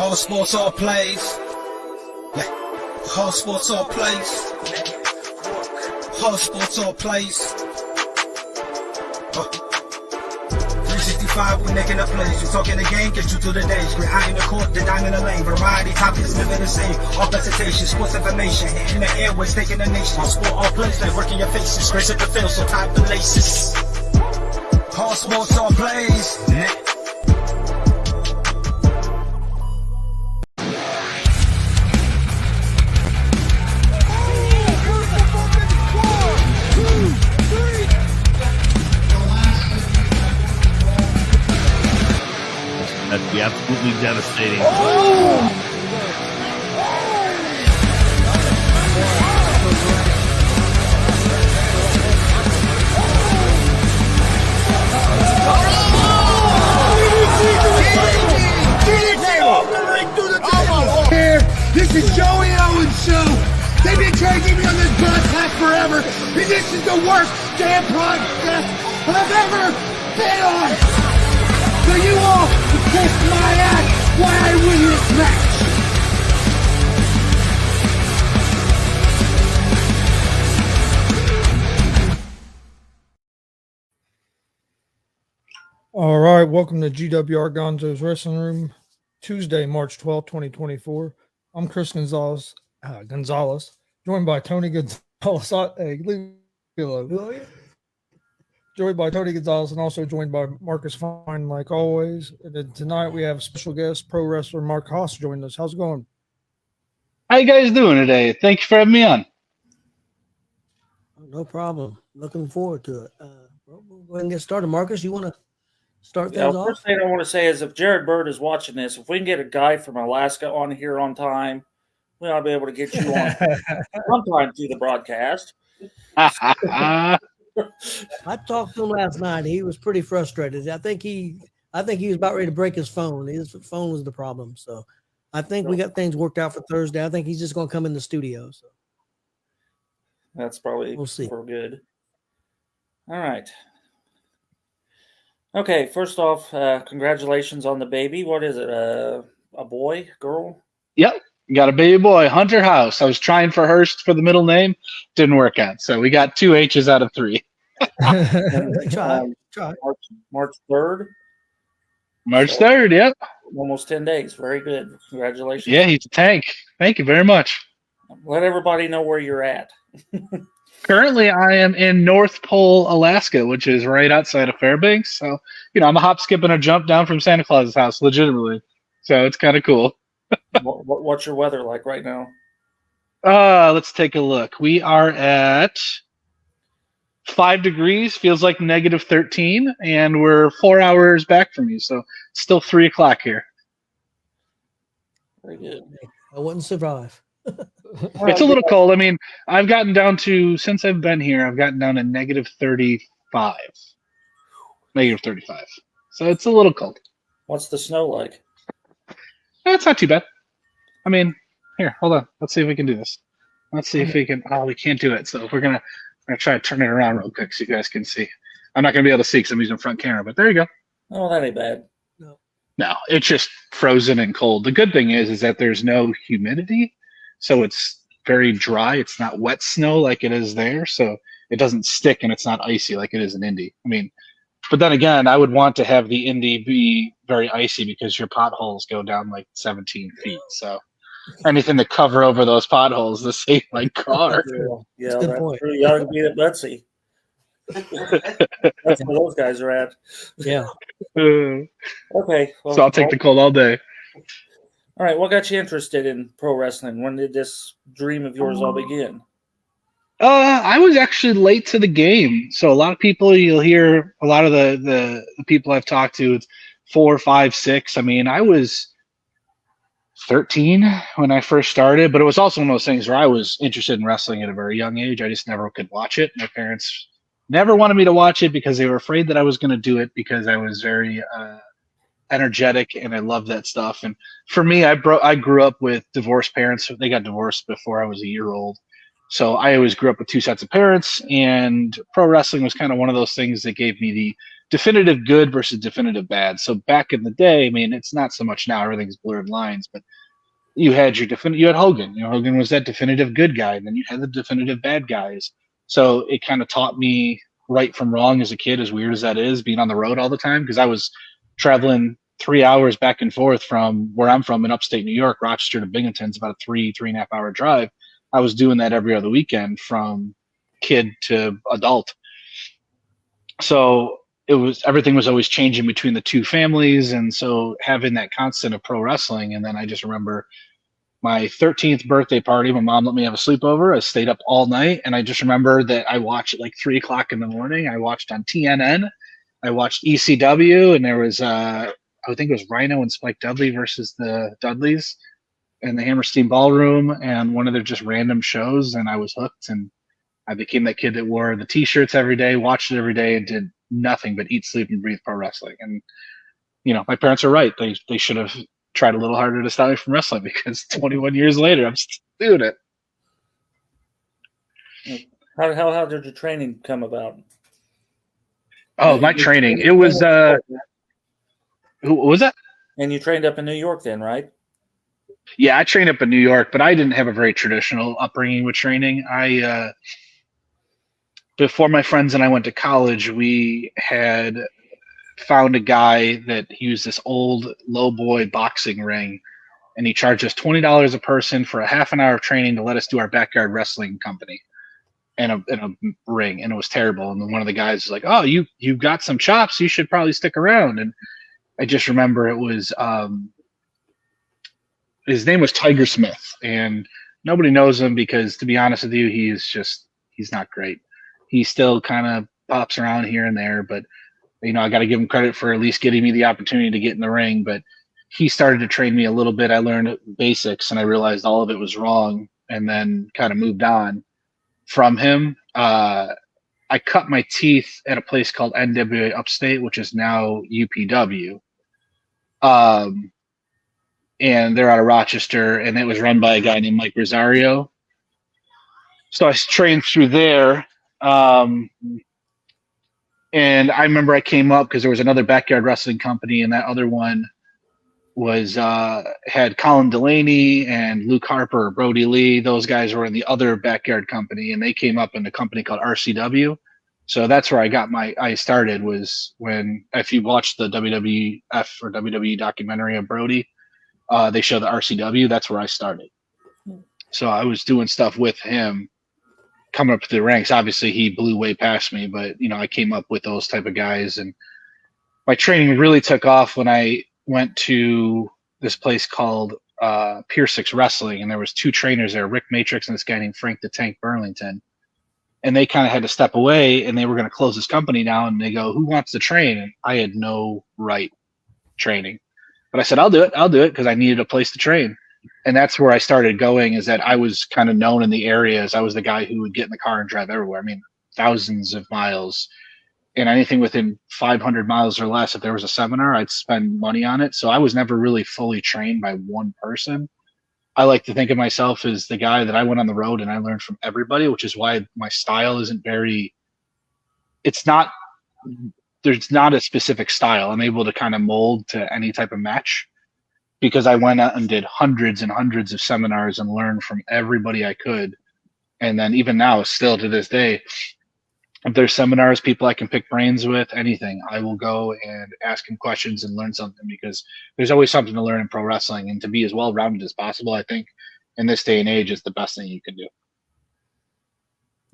Hauss sports all plays. Yeah. Hauss sports all plays. Hauss sports all plays. 365, we making a plays. You talking the game, get you through the days. We're high in the court, the dime in the lane. Variety topics, living the same. All presentation, sports information. Hitting the airways, taking the nation. All sport, all plays, like working your faces. Grace at the field, so tie the laces. Hauss sports all plays. That'd be absolutely devastating. This is Joey Owens' show. They've been trying to get me on this broadcast forever, and this is the worst damn broadcast I've ever been on. So you all can kiss my ass while I win this match. All right, welcome to GWR Gonzos Wrestling Room, Tuesday, March 12th, 2024. I'm Chris Gonzalez, joined by Tony Gonzalez. Joined by Tony Gonzalez and also joined by Marcus Fine, like always. And then tonight we have special guest, pro wrestler Marc Hauss joining us. How's it going? How you guys doing today? Thank you for having me on. No problem. Looking forward to it. We'll go ahead and get started. Marcus, you want to start Yeah, things off? first thing I want to say is if Jared Bird is watching this, if we can get a guy from Alaska on here on time, we ought to be able to get you on sometime through the broadcast. I talked to him last night. He was pretty frustrated. I think he was about ready to break his phone. His phone was the problem. So I think we got things worked out for Thursday. I think he's just going to come in the studio. So That's probably We'll see. for good. All right. Okay, first off, congratulations on the baby. What is it? A boy, girl? Yep, got a baby boy, Hunter Hauss. I was trying for Hurst for the middle name, didn't work out. So we got 2 H's out of 3. try. March 3rd. March 3rd, yep. Almost 10 days. Very good. Congratulations. Yeah, he's a tank. Thank you very much. Let everybody know where you're at. Currently, I am in North Pole, Alaska, which is right outside of Fairbanks. So, I'm a hop, skip, and a jump down from Santa Claus's house, legitimately. So it's kind of cool. What's your weather like right now? Let's take a look. We are at 5 degrees, feels like negative 13, and we're 4 hours back from you. So it's still 3 o'clock here. Very good. I wouldn't survive. It's a little cold. I mean, I've gotten down to, since I've been here, I've gotten down to negative 35. Negative 35. So it's a little cold. What's the snow like? It's not too bad. I mean, here, hold on. Let's see if we can do this. Let's see if we can. Oh, we can't do it. So we're gonna try to turn it around real quick so you guys can see. I'm not gonna be able to see because I'm using front camera, but there you go. Oh, that ain't bad. No, it's just frozen and cold. The good thing is that there's no humidity, so it's very dry. It's not wet snow like it is there, so it doesn't stick and it's not icy like it is in Indy. I mean, but then again, I would want to have the Indy be very icy because your potholes go down like 17 feet. So anything to cover over those potholes to save my car. Yeah, Good that's point. true. You ought to be at Betsy. That's where those guys are at. Yeah. Okay. Well, So I'll take the cold all day. All right. What got you interested in pro wrestling? When did this dream of yours all begin? I was actually late to the game. So a lot of people, you'll hear a lot of the people I've talked to, it's 4, 5, 6. I mean, I was 13 when I first started, but it was also one of those things where I was interested in wrestling at a very young age. I just never could watch it. My parents never wanted me to watch it because they were afraid that I was going to do it because I was very energetic and I loved that stuff. And for me, I grew up with divorced parents. They got divorced before I was a year old. So I always grew up with 2 sets of parents, and pro wrestling was kind of one of those things that gave me the definitive good versus definitive bad. So back in the day, I mean, it's not so much now, everything's blurred lines, but you had you had Hogan. Hogan was that definitive good guy, and then you had the definitive bad guys. So it kind of taught me right from wrong as a kid, as weird as that is, being on the road all the time, because I was traveling 3 hours back and forth from where I'm from in upstate New York, Rochester to Binghamton. It's about a 3.5 hour drive. I was doing that every other weekend from kid to adult. So everything was always changing between the two families, and so having that constant of pro wrestling. And then I just remember my 13th birthday party, my mom let me have a sleepover. I stayed up all night, and I just remember that I watched at like 3 o'clock in the morning. I watched on TNN, I watched ECW, and there was I think it was Rhino and Spike Dudley versus the Dudleys in the Hammerstein Ballroom, and one of their just random shows, and I was hooked. And I became that kid that wore the T-shirts every day, watched it every day, and did nothing but eat, sleep, and breathe pro wrestling. And my parents are right. They should have tried a little harder to stop me from wrestling, because 21 years later, I'm still doing it. How did your training come about? Oh, my training. It was who was that? And you trained up in New York then, right? Yeah, I trained up in New York, but I didn't have a very traditional upbringing with training. Before my friends and I went to college, we had found a guy that he used this old low boy boxing ring, and he charged us $20 a person for a half an hour of training to let us do our backyard wrestling company in a ring. And it was terrible. And then one of the guys was like, "Oh, you've got some chops. You should probably stick around." And I just remember it was his name was Tiger Smith, and nobody knows him because, to be honest with you, he's not great. He still kind of pops around here and there, but I got to give him credit for at least getting me the opportunity to get in the ring. But he started to train me a little bit. I learned basics, and I realized all of it was wrong, and then kind of moved on from him. I cut my teeth at a place called NWA Upstate, which is now UPW. And they're out of Rochester, and it was run by a guy named Mike Rosario. So I trained through there. And I remember I came up because there was another backyard wrestling company, and that other one was had Colin Delaney and Luke Harper, Brody Lee. Those guys were in the other backyard company, and they came up in a company called RCW. So that's where I started, was when, if you watch the WWF or WWE documentary of Brody, they show the RCW. That's where I started. So I was doing stuff with him, coming up to the ranks. Obviously, he blew way past me, but I came up with those type of guys, and my training really took off when I went to this place called Pier 6 Wrestling, and there was two trainers there, Rick Matrix and this guy named Frank the Tank Burlington, and they kind of had to step away, and they were going to close this company down, and they go, "Who wants to train?" And I had no right training, but I said, I'll do it because I needed a place to train. And that's where I started going, is that I was kind of known in the areas. I was the guy who would get in the car and drive everywhere. I mean, thousands of miles, and anything within 500 miles or less. If there was a seminar, I'd spend money on it. So I was never really fully trained by one person. I like to think of myself as the guy that I went on the road and I learned from everybody, which is why my style isn't there's not a specific style. I'm able to kind of mold to any type of match, because I went out and did hundreds and hundreds of seminars and learned from everybody I could. And then even now, still to this day, if there's seminars, people I can pick brains with, anything, I will go and ask them questions and learn something, because there's always something to learn in pro wrestling, and to be as well-rounded as possible, I think, in this day and age, is the best thing you can do.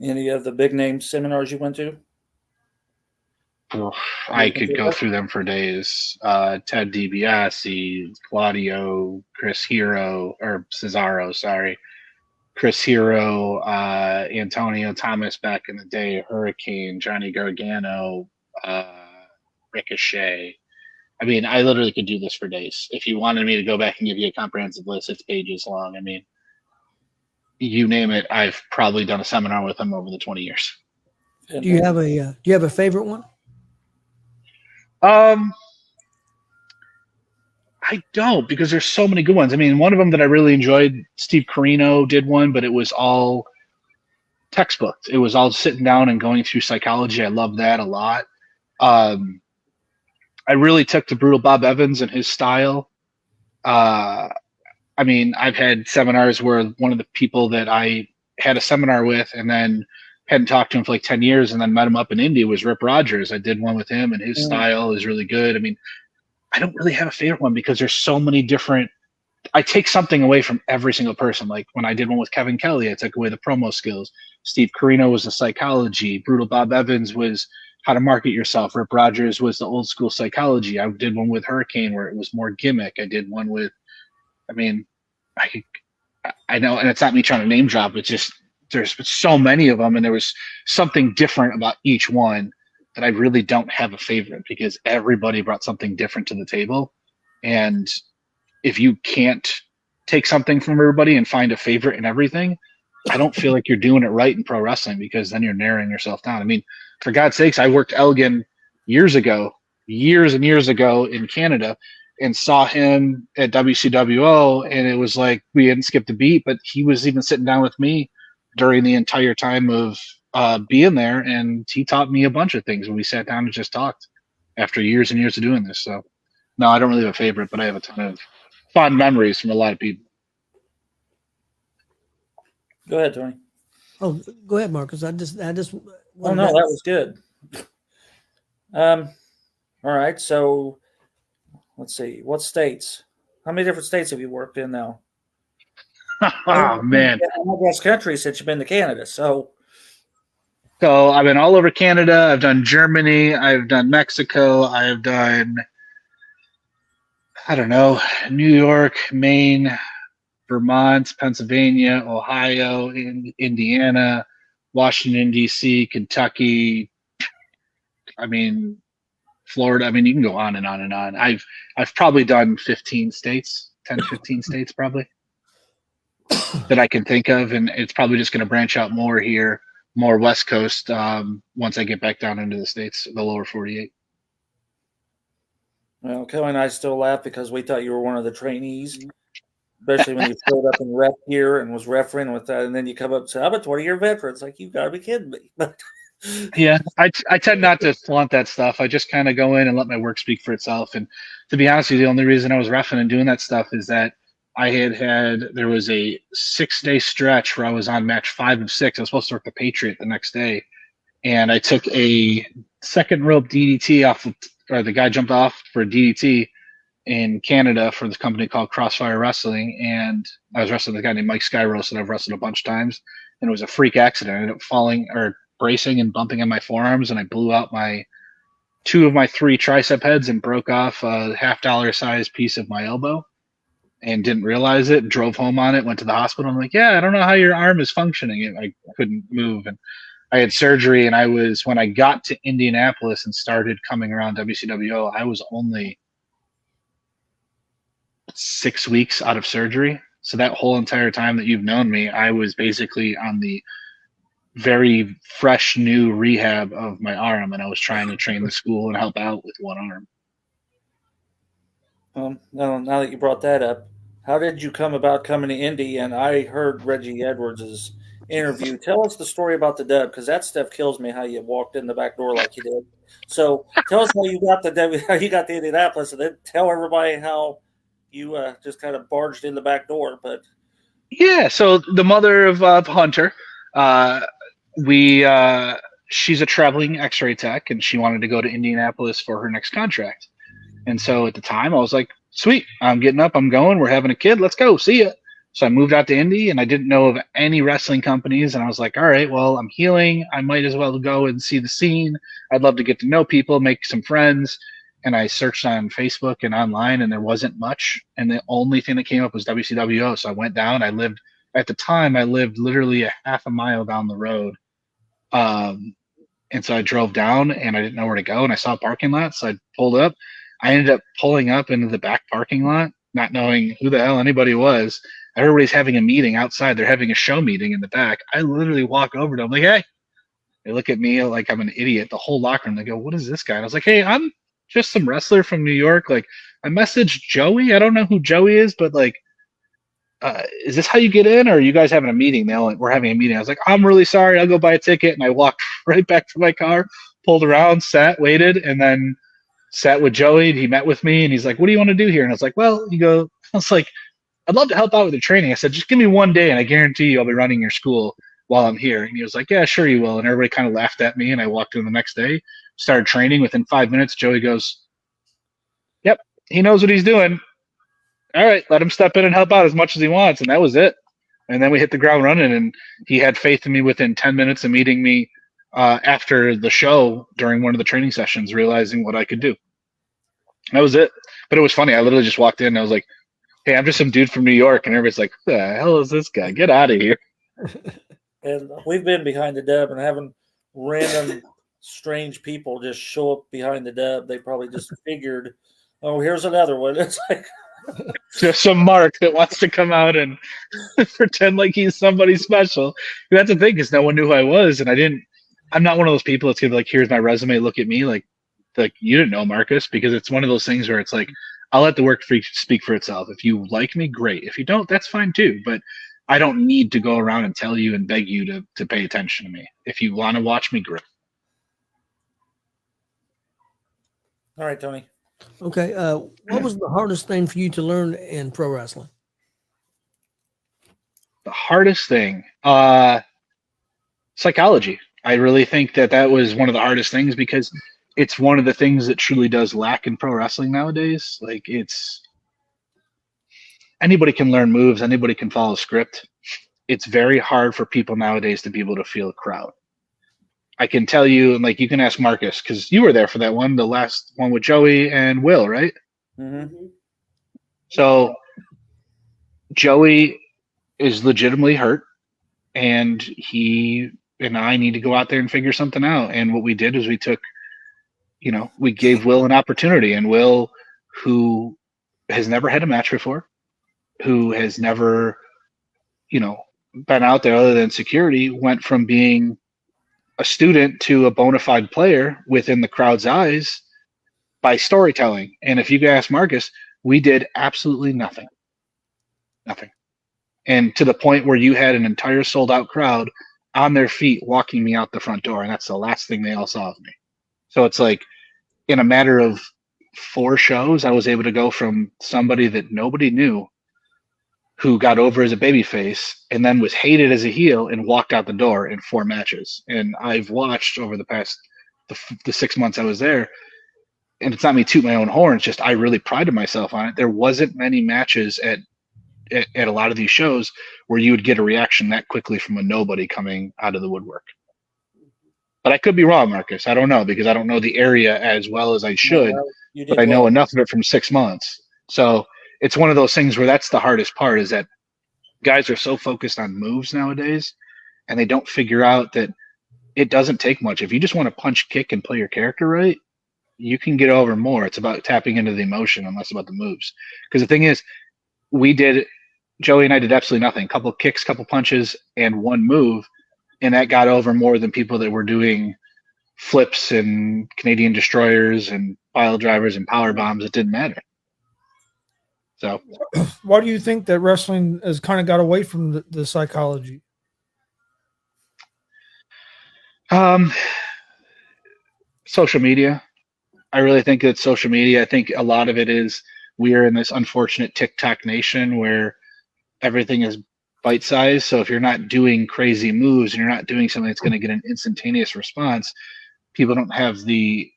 Any of the big name seminars you went to? I could go through them for days. Ted DiBiase, Claudio, Chris Hero, Antonio Thomas back in the day, Hurricane, Johnny Gargano, Ricochet. I mean, I literally could do this for days. If you wanted me to go back and give you a comprehensive list, it's pages long. I mean, you name it, I've probably done a seminar with them over the 20 years. Do you have a favorite one? I don't, because there's so many good ones. I mean, one of them that I really enjoyed, Steve Carino did one, but it was all textbook. It was all sitting down and going through psychology. I love that a lot. I really took to Brutal Bob Evans and his style. I mean, I've had seminars where one of the people that I had a seminar with and then hadn't talked to him for like 10 years and then met him up in Indy was Rip Rogers. I did one with him and his style is really good. I mean, I don't really have a favorite one because there's so many different. I take something away from every single person. Like when I did one with Kevin Kelly, I took away the promo skills. Steve Carino was the psychology. Brutal Bob Evans was how to market yourself. Rip Rogers was the old school psychology. I did one with Hurricane where it was more gimmick. I did one with, I mean, I know, and it's not me trying to name drop. It's just there's so many of them, and there was something different about each one that I really don't have a favorite because everybody brought something different to the table. And if you can't take something from everybody and find a favorite in everything, I don't feel like you're doing it right in pro wrestling because then you're narrowing yourself down. I mean, for God's sakes, I worked Elgin years and years ago in Canada and saw him at WCWO, and it was like we hadn't skipped a beat, but he was even sitting down with me during the entire time of being there, and he taught me a bunch of things when we sat down and just talked after years and years of doing this. So, no, I don't really have a favorite, but I have a ton of fond memories from a lot of people. Go ahead, Tony. Oh, go ahead, Marcus. I just. Oh no, that was good. All right. So, let's see. What states? How many different states have you worked in now? Oh man, Across country since you've been to Canada. So I've been all over Canada. I've done Germany. I've done Mexico. I've done, I don't know, New York, Maine, Vermont, Pennsylvania, Ohio, Indiana, Washington, D.C., Kentucky. I mean, Florida. I mean, you can go on and on and on. I've probably done 15 states, 10, 15 states probably that I can think of. And it's probably just going to branch out more here, more West Coast once I get back down into the States, the lower 48. Well, Kelly and I still laugh because we thought you were one of the trainees, especially when you showed up in rep gear and was refereeing with that, and then you come up and say, "I'm a 20-year veteran." It's like, you got to be kidding me. Yeah, I tend not to flaunt that stuff. I just kind of go in and let my work speak for itself. And to be honest with you, the only reason I was reffing and doing that stuff is that there was a 6-day stretch where I was on match 5 of 6. I was supposed to work the Patriot the next day. And I took a second rope DDT or the guy jumped off for a DDT in Canada for this company called Crossfire Wrestling. And I was wrestling with a guy named Mike Skyros that I've wrestled a bunch of times. And it was a freak accident. I ended up falling or bracing and bumping on my forearms, and I blew out 2 of my 3 tricep heads and broke off a $half size piece of my elbow and didn't realize it. Drove home on it, went to the hospital. I'm like, yeah, I don't know how your arm is functioning. And I couldn't move. And I had surgery, and when I got to Indianapolis and started coming around WCWO, I was only 6 weeks out of surgery. So that whole entire time that you've known me, I was basically on the very fresh new rehab of my arm, and I was trying to train the school and help out with one arm. Now that you brought that up, how did you come about coming to Indy? And I heard Reggie Edwards' interview. Tell us the story about the dub, because that stuff kills me, how you walked in the back door like you did. So tell us how you got to Indianapolis, and then tell everybody how you just kind of barged in the back door. But yeah, so the mother of Hunter, she's a traveling x-ray tech, and she wanted to go to Indianapolis for her next contract. And so at the time I was like, sweet, I'm getting up, I'm going, we're having a kid, let's go, see ya. So I moved out to Indy, and I didn't know of any wrestling companies, and I was like, all right, well, I'm healing, I might as well go and see the scene. I'd love to get to know people, make some friends. And I searched on Facebook and online, and there wasn't much, and the only thing that came up was WCWO. So I went down. I lived literally a half a mile down the road. And so I drove down, and I didn't know where to go, and I saw a parking lot, so I pulled up. I ended up pulling up into the back parking lot, not knowing who the hell anybody was. Everybody's having a meeting outside. They're having a show meeting in the back. I literally walk over to them like, hey. They look at me like I'm an idiot. The whole locker room, they go, what is this guy? And I was like, hey, I'm just some wrestler from New York. Like, I messaged Joey. I don't know who Joey is, but like, is this how you get in, or are you guys having a meeting? We're having a meeting. I was like, I'm really sorry. I'll go buy a ticket. And I walked right back to my car, pulled around, sat, waited. And then sat with Joey. He met with me, and he's like, "What do you want to do here?" And I was like, "Well, I was like, I'd love to help out with the training." I said, "Just give me one day, and I guarantee you I'll be running your school while I'm here." And he was like, "Yeah, sure you will." And everybody kind of laughed at me, and I walked in the next day, started training. Within 5 minutes, Joey goes, "Yep, he knows what he's doing. All right, let him step in and help out as much as he wants." And that was it. And then we hit the ground running, and he had faith in me within 10 minutes of meeting me after the show during one of the training sessions, realizing what I could do. That was it. But it was funny. I literally just walked in and I was like, "Hey, I'm just some dude from New York." And everybody's like, "Who the hell is this guy? Get out of here." And we've been behind the dub and having random strange people just show up behind the dub. They probably just figured, oh, here's another one. It's like Just some Marc that wants to come out and pretend like he's somebody special. That's the thing, because no one knew who I was, and I'm not one of those people that's gonna be like, "Here's my resume, look at me." Like you didn't know Marcus, because it's one of those things where it's like, I'll let the work speak for itself. If you like me, great. If you don't, that's fine too. But I don't need to go around and tell you and beg you to pay attention to me. If you want to watch me, great. all right, Tony. Okay. What was the hardest thing for you to learn in pro wrestling? The hardest thing, psychology. I really think that was one of the hardest things, because it's one of the things that truly does lack in pro wrestling nowadays. Like, anybody can learn moves, anybody can follow a script. It's very hard for people nowadays to be able to feel a crowd. I can tell you, and like, you can ask Marcus, because you were there for that one, the last one with Joey and Will, right? Mm-hmm. So Joey is legitimately hurt, and he and I need to go out there and figure something out. And what we did is we gave Will an opportunity, and Will, who has never had a match before, who has never, been out there other than security, went from being a student to a bona fide player within the crowd's eyes by storytelling. And if you ask Marcus, we did absolutely nothing. Nothing. And to the point where you had an entire sold out crowd on their feet walking me out the front door. And that's the last thing they all saw of me. So it's like, in a matter of 4 shows, I was able to go from somebody that nobody knew, who got over as a babyface and then was hated as a heel, and walked out the door in 4 matches. And I've watched over the past the 6 months I was there, and it's not me toot my own horn. It's just I really prided myself on it. There wasn't many matches at a lot of these shows where you would get a reaction that quickly from a nobody coming out of the woodwork. But I could be wrong, Marcus. I don't know, because I don't know the area as well as I should, but I know enough of it from 6 months. So it's one of those things where that's the hardest part, is that guys are so focused on moves nowadays, and they don't figure out that it doesn't take much. If you just want to punch, kick, and play your character right, you can get over more. It's about tapping into the emotion and less about the moves. Because the thing is, Joey and I did absolutely nothing. A couple kicks, couple punches, and 1 move, and that got over more than people that were doing flips and Canadian destroyers and pile drivers and power bombs. It didn't matter. So, why do you think that wrestling has kind of got away from the psychology? Social media. I really think it's social media. I think a lot of it is, we are in this unfortunate TikTok nation where everything is bite-sized. So if you're not doing crazy moves and you're not doing something that's going to get an instantaneous response, people don't have the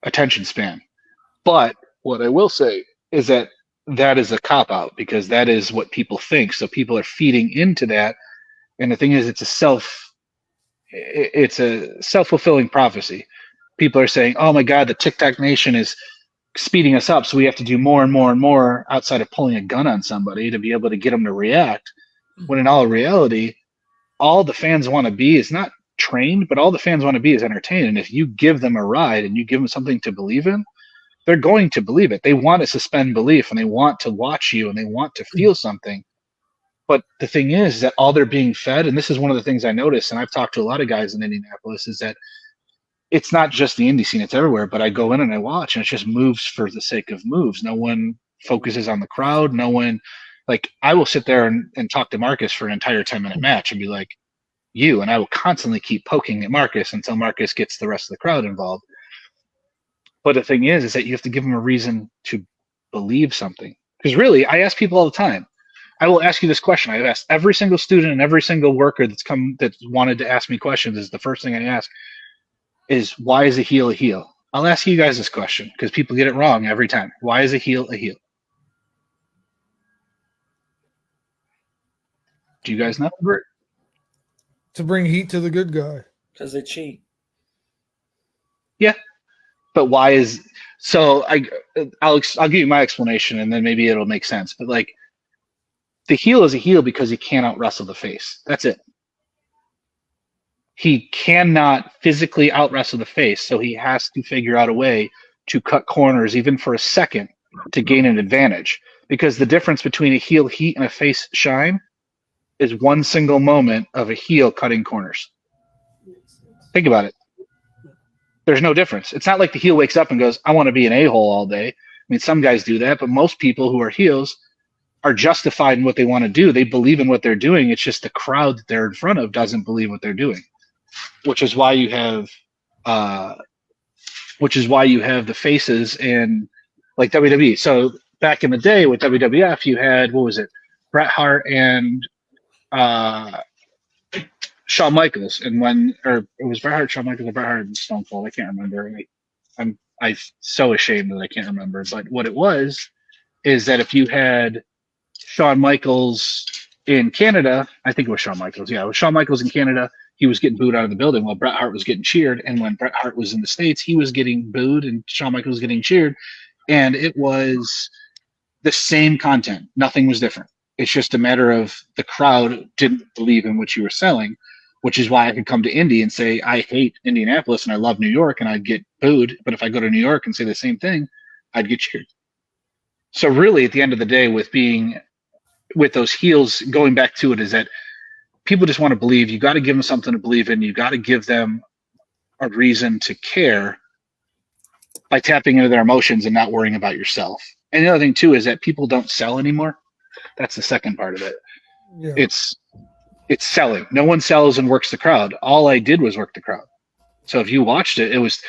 attention span. But what I will say is that is a cop-out, because that is what people think. So people are feeding into that. And the thing is, it's a self-fulfilling prophecy. People are saying, oh my God, the TikTok nation is speeding us up, so we have to do more and more and more outside of pulling a gun on somebody to be able to get them to react. When in all reality, all the fans want to be is not trained, but all the fans want to be is entertained. And if you give them a ride and you give them something to believe in, they're going to believe it. They want to suspend belief, and they want to watch you, and they want to feel something. But the thing is that all they're being fed, and this is one of the things I noticed, and I've talked to a lot of guys in Indianapolis, is that it's not just the indie scene, it's everywhere. But I go in and I watch, and it's just moves for the sake of moves. No one focuses on the crowd. No one, like, I will sit there and talk to Marcus for an entire 10-minute match and be like, and I will constantly keep poking at Marcus until Marcus gets the rest of the crowd involved. But the thing is that you have to give them a reason to believe something. Because really, I ask people all the time. I will ask you this question. I've asked every single student and every single worker that's wanted to ask me questions. Is the first thing I ask is, why is a heel a heel? I'll ask you guys this question because people get it wrong every time. Why is a heel a heel? Do you guys know? To bring heat to the good guy. Because they cheat. Yeah, but why is so? I'll give you my explanation, and then maybe it'll make sense. But like, the heel is a heel because he can't out wrestle the face. That's it. He cannot physically out wrestle the face, so he has to figure out a way to cut corners, even for a second, to gain an advantage. Because the difference between a heel heat and a face shine is one single moment of a heel cutting corners. Think about it. There's no difference. It's not like the heel wakes up and goes, I want to be an a-hole all day. I mean, some guys do that, but most people who are heels are justified in what they want to do. They believe in what they're doing. It's just the crowd that they're in front of doesn't believe what they're doing, which is why you have the faces in like WWE. So back in the day with WWF, you had, what was it? Bret Hart and Shawn Michaels, and it was Bret Hart, Shawn Michaels, or Bret Hart and Stone Cold. I can't remember. I'm so ashamed that I can't remember. But what it was is that if you had Shawn Michaels in Canada, I think it was Shawn Michaels. Yeah, it was Shawn Michaels in Canada. He was getting booed out of the building while Bret Hart was getting cheered. And when Bret Hart was in the States, he was getting booed and Shawn Michaels was getting cheered. And it was the same content. Nothing was different. It's just a matter of the crowd didn't believe in what you were selling, which is why I could come to Indy and say, I hate Indianapolis and I love New York, and I'd get booed. But if I go to New York and say the same thing, I'd get cheered. So really, at the end of the day, with those heels, going back to it, is that people just want to believe. You got to give them something to believe in. You got to give them a reason to care by tapping into their emotions and not worrying about yourself. And the other thing too is that people don't sell anymore. That's the second part of it. Yeah. It's selling. No one sells and works the crowd. All I did was work the crowd. So if you watched it,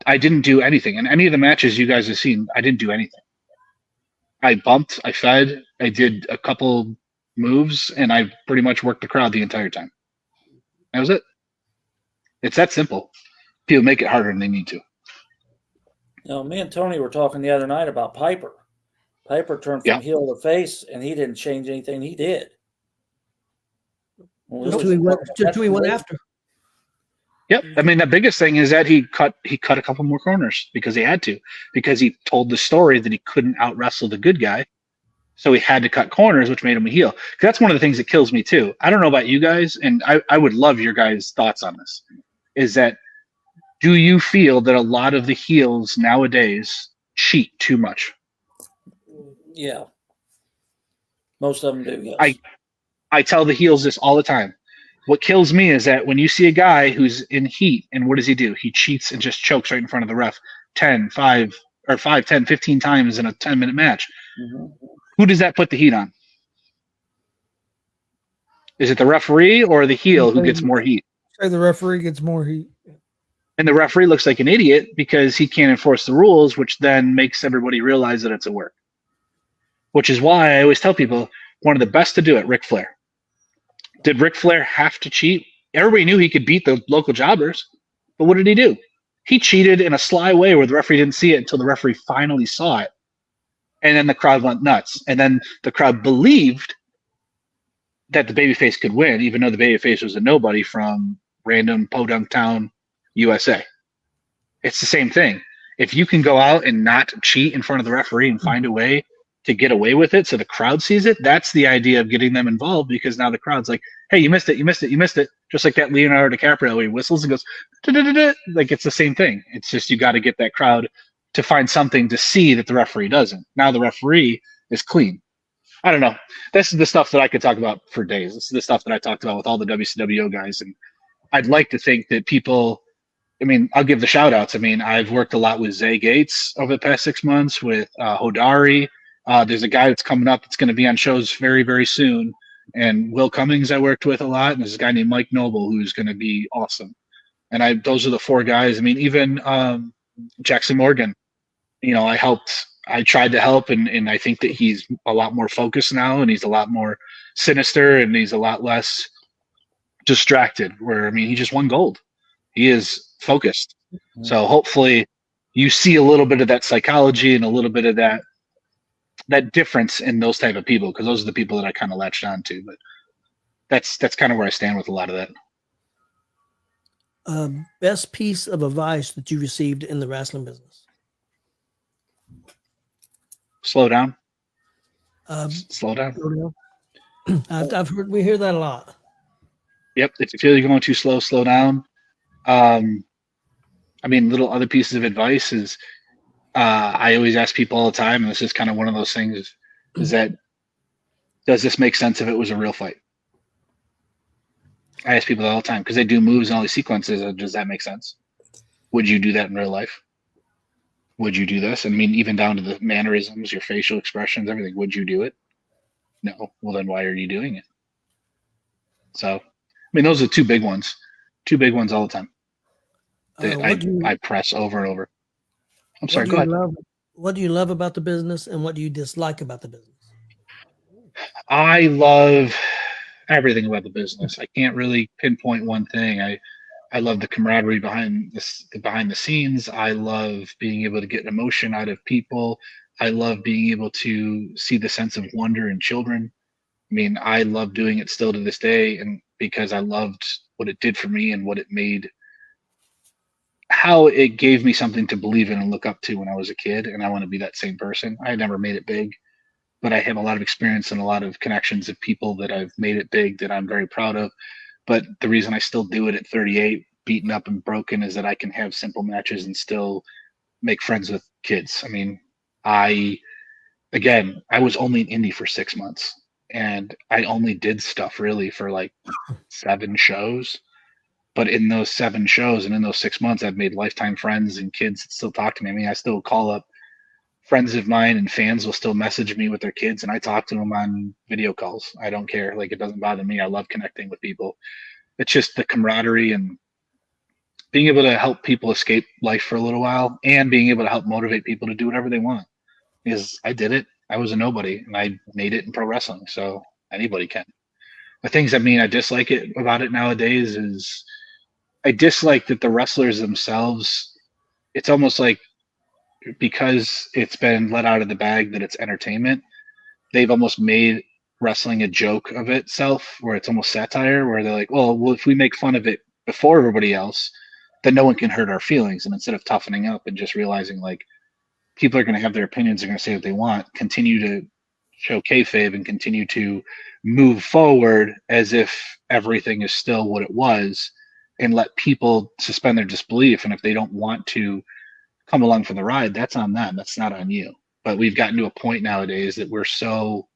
I didn't do anything. In any of the matches you guys have seen, I didn't do anything. I bumped, I fed, I did a couple moves, and I pretty much worked the crowd the entire time. That was it. It's that simple. People make it harder than they need to. Me and Tony were talking the other night about Piper. Piper turned from heel to face, and he didn't change anything he did. Just who he went after. Yep. I mean, the biggest thing is that he cut a couple more corners because he had to, because he told the story that he couldn't out wrestle the good guy. So he had to cut corners, which made him a heel. That's one of the things that kills me too. I don't know about you guys, and I would love your guys' thoughts on this, is that, do you feel that a lot of the heels nowadays cheat too much? Yeah. Most of them do, yes. I tell the heels this all the time. What kills me is that when you see a guy who's in heat, and what does he do? He cheats and just chokes right in front of the ref 10, 15 times in a 10-minute match. Mm-hmm. Who does that put the heat on? Is it the referee or the heel who gets more heat? Say the referee gets more heat. And the referee looks like an idiot because he can't enforce the rules, which then makes everybody realize that it's a work. Which is why I always tell people, one of the best to do it, Ric Flair. Did Ric Flair have to cheat? Everybody knew he could beat the local jobbers, but what did he do? He cheated in a sly way where the referee didn't see it until the referee finally saw it. And then the crowd went nuts. And then the crowd believed that the babyface could win, even though the babyface was a nobody from random podunk town, USA. It's the same thing. If you can go out and not cheat in front of the referee and find a way to get away with it so the crowd sees it, that's the idea of getting them involved, because now the crowd's like, hey, you missed it. Just like that Leonardo DiCaprio where he whistles and goes, da-da-da-da. Like, it's the same thing. It's just you got to get that crowd to find something to see that the referee doesn't. Now the referee is clean. I don't know. This is the stuff that I could talk about for days. This is the stuff that I talked about with all the WCWO guys. And I'd like to think that people, I mean, I'll give the shout outs. I mean, I've worked a lot with Zay Gates over the past 6 months, with Hodari. There's a guy that's coming up that's going to be on shows very, very soon. And Will Cummings I worked with a lot. And there's a guy named Mike Noble who's going to be awesome. And those are the four guys. I mean, even Jackson Morgan I tried to help, and I think that he's a lot more focused now, and he's a lot more sinister, and he's a lot less distracted. Where, I mean, he just won gold. He is focused. So hopefully you see a little bit of that psychology and a little bit of that difference in those type of people, because those are the people that I kind of latched on to. But that's kind of where I stand with a lot of that. Best piece of advice that you received in the wrestling business? Slow down. Slow down. I've heard, we hear that a lot. Yep. If you feel you're going too slow, slow down. I mean, little other pieces of advice is, I always ask people all the time, and this is kind of one of those things, is that, does this make sense if it was a real fight? I ask people all the time because they do moves and all these sequences. Does that make sense? Would you do that in real life? Would you do this? I mean, even down to the mannerisms, your facial expressions, everything. Would you do it? No. Well, then why are you doing it? So, I mean, those are two big ones. Two big ones all the time. I press over and over. I'm sorry, go ahead. What do you love about the business, and what do you dislike about the business? I love everything about the business. I can't really pinpoint one thing. I love the camaraderie behind the scenes. I love being able to get emotion out of people. I love being able to see the sense of wonder in children. I mean, I love doing it still to this day, and because I loved what it did for me and what it made, how it gave me something to believe in and look up to when I was a kid, and I want to be that same person. I never made it big, but I have a lot of experience and a lot of connections of people that I've made it big that I'm very proud of. But the reason I still do it at 38, beaten up and broken, is that I can have simple matches and still make friends with kids. I mean, I was only in Indy for 6 months, and I only did stuff really for like 7 shows. But in those 7 shows and in those 6 months, I've made lifetime friends and kids that still talk to me. I mean, I still call up friends of mine, and fans will still message me with their kids, and I talk to them on video calls. I don't care. Like, it doesn't bother me. I love connecting with people. It's just the camaraderie and being able to help people escape life for a little while, and being able to help motivate people to do whatever they want. Because I did it. I was a nobody, and I made it in pro wrestling. So anybody can. The things I dislike about it nowadays is, I dislike that the wrestlers themselves, it's almost like, because it's been let out of the bag that it's entertainment, they've almost made wrestling a joke of itself, where it's almost satire, where they're like, well, if we make fun of it before everybody else, then no one can hurt our feelings. And instead of toughening up and just realizing, like, people are going to have their opinions, they're going to say what they want, continue to show kayfabe and continue to move forward as if everything is still what it was, and let people suspend their disbelief. And if they don't want to come along for the ride, that's on them. That's not on you. But we've gotten to a point nowadays that we're so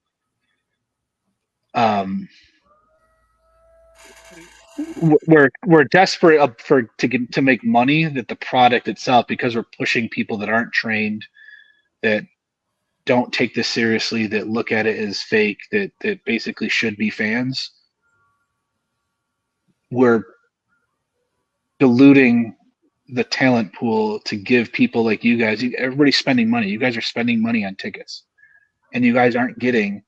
we're desperate to make money, that the product itself, because we're pushing people that aren't trained, that don't take this seriously, that look at it as fake, that basically should be fans, we're diluting the talent pool to give people like you guys. Everybody's spending money. You guys are spending money on tickets, and you guys aren't getting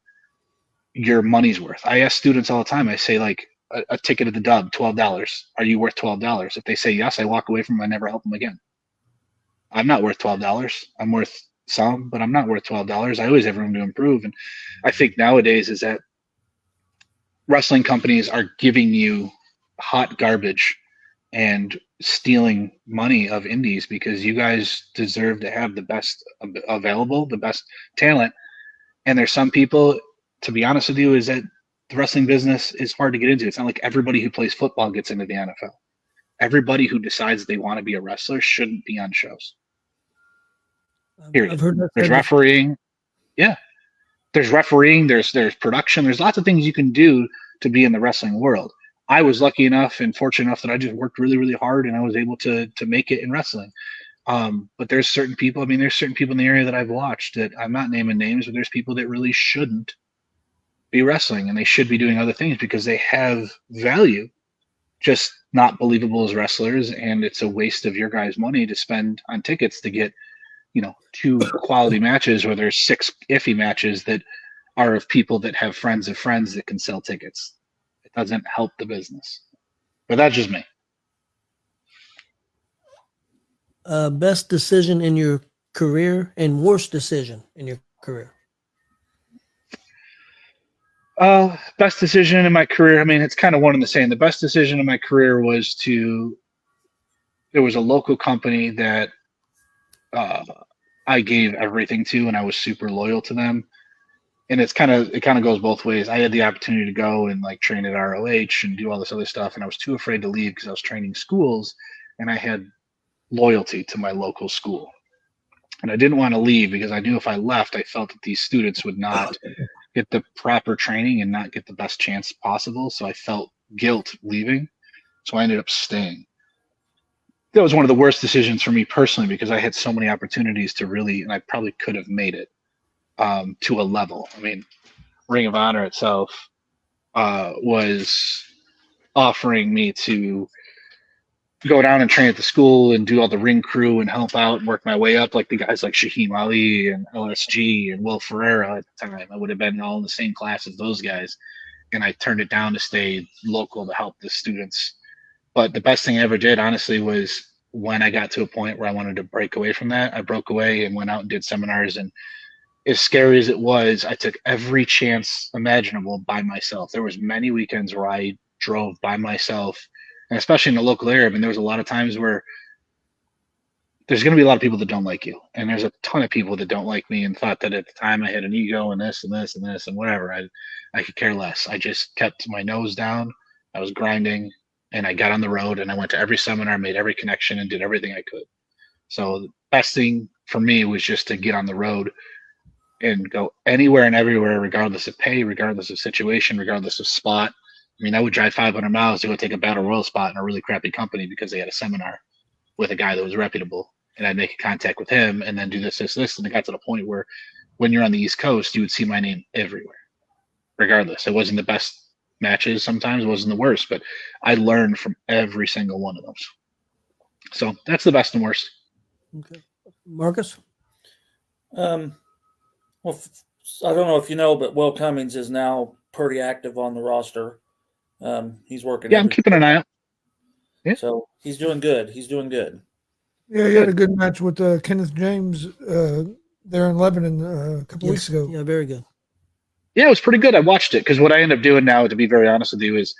your money's worth. I ask students all the time, I say, like, a ticket at the Dub, $12. Are you worth $12? If they say yes, I walk away from them. I never help them again. I'm not worth $12. I'm worth some, but I'm not worth $12. I always have room to improve. And I think nowadays is that wrestling companies are giving you hot garbage and stealing money of indies, because you guys deserve to have the best available, the best talent. And there's some people, to be honest with you, is that the wrestling business is hard to get into. It's not like everybody who plays football gets into the NFL. Everybody who decides they want to be a wrestler shouldn't be on shows. Period. I've heard that. There's refereeing. Yeah. There's refereeing. There's production. There's lots of things you can do to be in the wrestling world. I was lucky enough and fortunate enough that I just worked really, really hard, and I was able to make it in wrestling. But there's certain people, there's certain people in the area that I've watched, that I'm not naming names, but there's people that really shouldn't be wrestling, and they should be doing other things because they have value, just not believable as wrestlers. And it's a waste of your guys' money to spend on tickets to get 2 quality matches, or there's 6 iffy matches that are of people that have friends of friends that can sell tickets. It doesn't help the business. But that's just me. Best decision in your career and worst decision in your career. Best decision in my career. I mean, it's kind of one and the same. The best decision in my career was there was a local company that I gave everything to, and I was super loyal to them. And it kind of goes both ways. I had the opportunity to go and like train at ROH and do all this other stuff, and I was too afraid to leave because I was training schools, and I had loyalty to my local school. And I didn't want to leave because I knew if I left, I felt that these students would not get the proper training and not get the best chance possible. So I felt guilt leaving. So I ended up staying. That was one of the worst decisions for me personally, because I had so many opportunities to really, and I probably could have made it to a level. I mean, Ring of Honor itself was offering me to go down and train at the school and do all the ring crew and help out and work my way up, like the guys like Shaheem Ali and LSG and Will Ferreira at the time. I would have been all in the same class as those guys. And I turned it down to stay local to help the students. But the best thing I ever did, honestly, was when I got to a point where I wanted to break away from that, I broke away and went out and did seminars. And as scary as it was, I took every chance imaginable by myself. There was many weekends where I drove by myself, and especially in the local area. I mean, there was a lot of times where there's going to be a lot of people that don't like you. And there's a ton of people that don't like me and thought that at the time I had an ego and this and this and this and whatever. I could care less. I just kept my nose down. I was grinding, and I got on the road, and I went to every seminar, made every connection, and did everything I could. So the best thing for me was just to get on the road and go anywhere and everywhere, regardless of pay, regardless of situation, regardless of spot. I mean, I would drive 500 miles to go take a battle royal spot in a really crappy company because they had a seminar with a guy that was reputable, and I'd make a contact with him and then do this. And it got to the point where when you're on the East Coast, you would see my name everywhere, regardless. It wasn't the best matches. Sometimes it wasn't the worst, but I learned from every single one of those. So that's the best and worst. Okay. Marcus? Well, I don't know if you know, but Will Cummings is now pretty active on the roster. He's working. Yeah, I'm keeping an eye out. Yeah. So he's doing good. He's doing good. Yeah, he had a good match with Kenneth James there in Lebanon a couple weeks ago. Yeah, very good. Yeah, it was pretty good. I watched it because what I end up doing now, to be very honest with you, is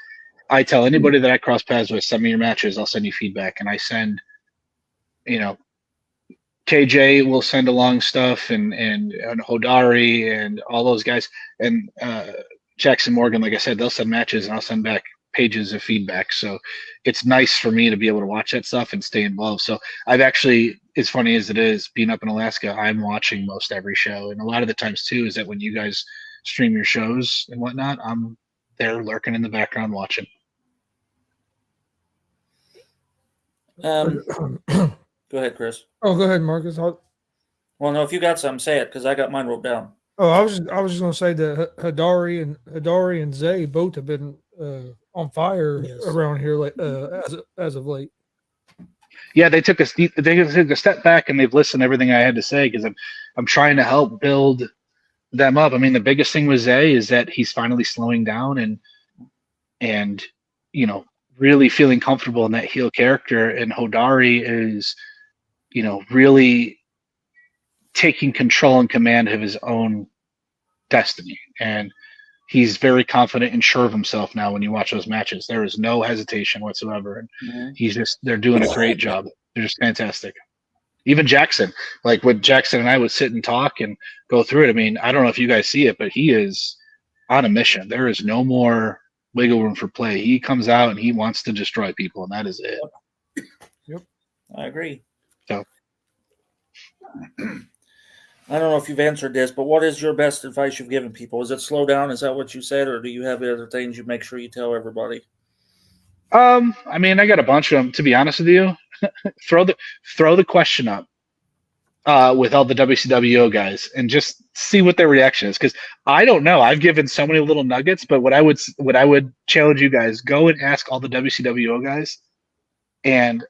I tell anybody that I cross paths with, send me your matches. I'll send you feedback, and I send, KJ will send along stuff, and Hodari and all those guys, and Jackson Morgan, like I said, they'll send matches, and I'll send back pages of feedback. So it's nice for me to be able to watch that stuff and stay involved. So I've actually, as funny as it is, being up in Alaska, I'm watching most every show, and a lot of the times too is that when you guys stream your shows and whatnot, I'm there lurking in the background watching. Go ahead, Chris. Oh, go ahead, Marcus. Well, no, if you got something, say it, because I got mine wrote down. Oh, I was just going to say that Hodari and Zay both have been on fire around here as of late. Yeah, they took a step back, and they've listened to everything I had to say, because I'm trying to help build them up. I mean, the biggest thing with Zay is that he's finally slowing down and really feeling comfortable in that heel character, and Hodari is really taking control and command of his own destiny, and he's very confident and sure of himself now. When you watch those matches, there is no hesitation whatsoever, and they're doing a great job. They're just fantastic. Even Jackson, like when Jackson and I would sit and talk and go through it, I mean, I don't know if you guys see it, but he is on a mission. There is no more wiggle room for play. He comes out and he wants to destroy people, and that is it. Yep, I agree. So I don't know if you've answered this, but what is your best advice you've given people? Is it slow down? Is that what you said, or do you have other things you make sure you tell everybody? I mean, I got a bunch of them, to be honest with you. throw the question up with all the WCWO guys and just see what their reaction is, because I don't know. I've given so many little nuggets, but what I would challenge you guys, go and ask all the WCWO guys and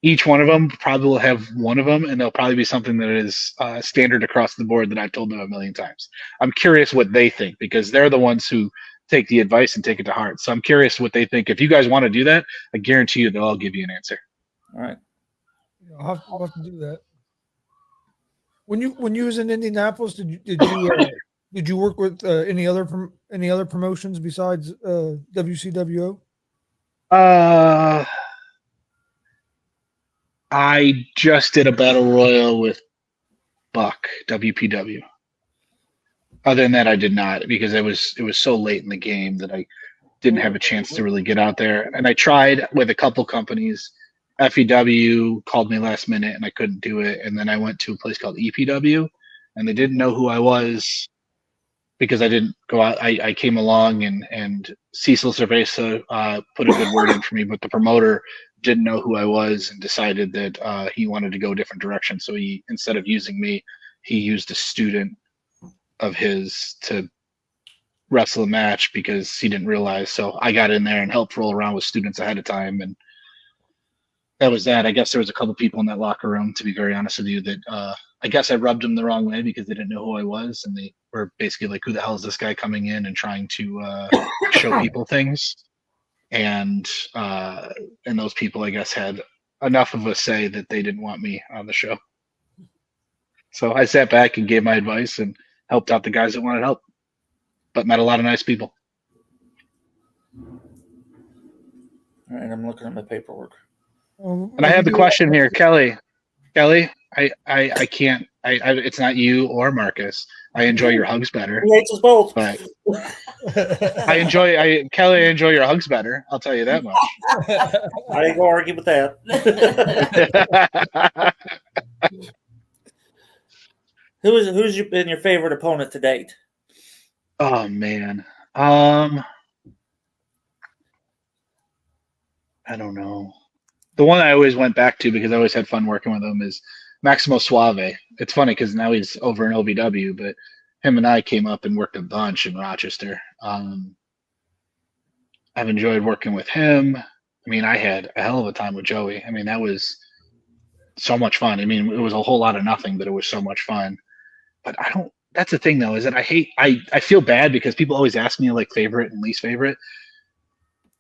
each one of them probably will have one of them, and there'll probably be something that is standard across the board that I've told them a million times. I'm curious what they think because they're the ones who take the advice and take it to heart. So I'm curious what they think. If you guys want to do that, I guarantee you they'll all give you an answer. All right. I'll have to do that. When you was in Indianapolis, did you work with any other promotions besides WCWO? I just did a battle royal with Buck, WPW. Other than that, I did not because it was so late in the game that I didn't have a chance to really get out there. And I tried with a couple companies. FEW called me last minute and I couldn't do it. And then I went to a place called EPW and they didn't know who I was because I didn't go out. I came along and Cecil Cerveza put a good word in for me, but the promoter didn't know who I was and decided that he wanted to go a different direction. So he, instead of using me, he used a student of his to wrestle a match because he didn't realize. So I got in there and helped roll around with students ahead of time. And that was that. I guess there was a couple people in that locker room, to be very honest with you, that I guess I rubbed them the wrong way because they didn't know who I was. And they were basically like, who the hell is this guy coming in and trying to show people things? And those people, I guess, had enough of a say that they didn't want me on the show. So I sat back and gave my advice and helped out the guys that wanted help, but met a lot of nice people. All right, I'm looking at my paperwork. And I have the question here, Kelly, I can't, it's not you or Marcus. I enjoy your hugs better. He hates us both. But Kelly, I enjoy your hugs better. I'll tell you that much. I ain't gonna argue with that. Who's been your favorite opponent to date? Oh man, I don't know. The one I always went back to because I always had fun working with him is Maximo Suave. It's funny because now he's over in OVW, but him and I came up and worked a bunch in Rochester. I've enjoyed working with him. I mean, I had a hell of a time with Joey. I mean, that was so much fun. I mean, it was a whole lot of nothing, but it was so much fun. But that's the thing though, is that I feel bad because people always ask me like favorite and least favorite.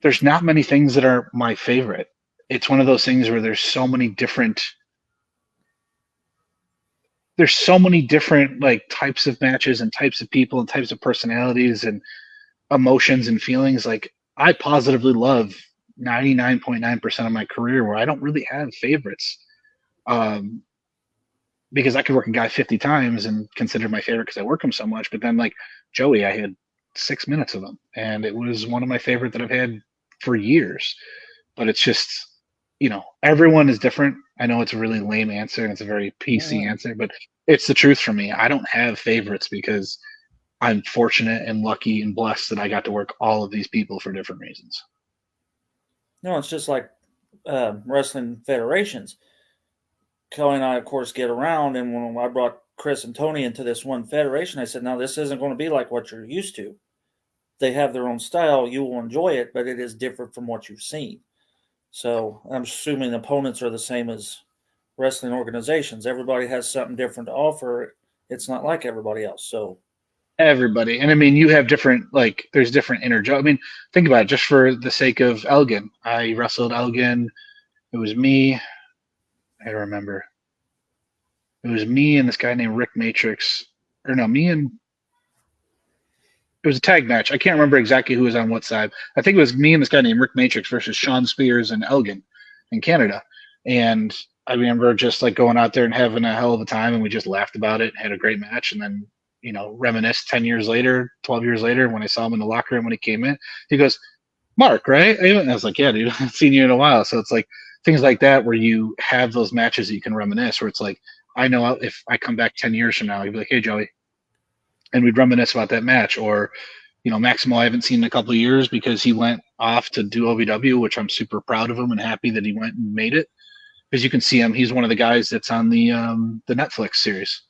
There's not many things that are my favorite. It's one of those things where there's so many different like types of matches and types of people and types of personalities and emotions and feelings. Like I positively love 99.9% of my career where I don't really have favorites. Because I could work a guy 50 times and consider my favorite because I work him so much. But then like Joey, I had 6 minutes of him and it was one of my favorite that I've had for years. But it's just, everyone is different. I know it's a really lame answer and it's a very PC answer, but it's the truth for me. I don't have favorites because I'm fortunate and lucky and blessed that I got to work all of these people for different reasons. No, it's just like wrestling federations. Kelly and I, of course, get around, and when I brought Chris and Tony into this one federation, I said, now this isn't going to be like what you're used to. They have their own style. You will enjoy it, but it is different from what you've seen. So I'm assuming opponents are the same as wrestling organizations. Everybody has something different to offer. It's not like everybody else. So everybody. And I mean, you have different, like, there's different I mean, think about it just for the sake of Elgin. I wrestled Elgin. It was me. I remember. It was me and this guy named Rick Matrix. Or no, it was a tag match. I can't remember exactly who was on what side. I think it was me and this guy named Rick Matrix versus Sean Spears and Elgin in Canada. And I remember just like going out there and having a hell of a time, and we just laughed about it, had a great match, and then, reminisce 10 years later, 12 years later, when I saw him in the locker room when he came in, he goes, Mark, right? And I was like, yeah, dude, I haven't seen you in a while. So it's like things like that where you have those matches that you can reminisce, where it's like, I know if I come back 10 years from now, he'd be like, hey, Joey. And we'd reminisce about that match. Or, Maximo, I haven't seen in a couple of years because he went off to do OVW, which I'm super proud of him and happy that he went and made it. Because you can see him. He's one of the guys that's on the Netflix series.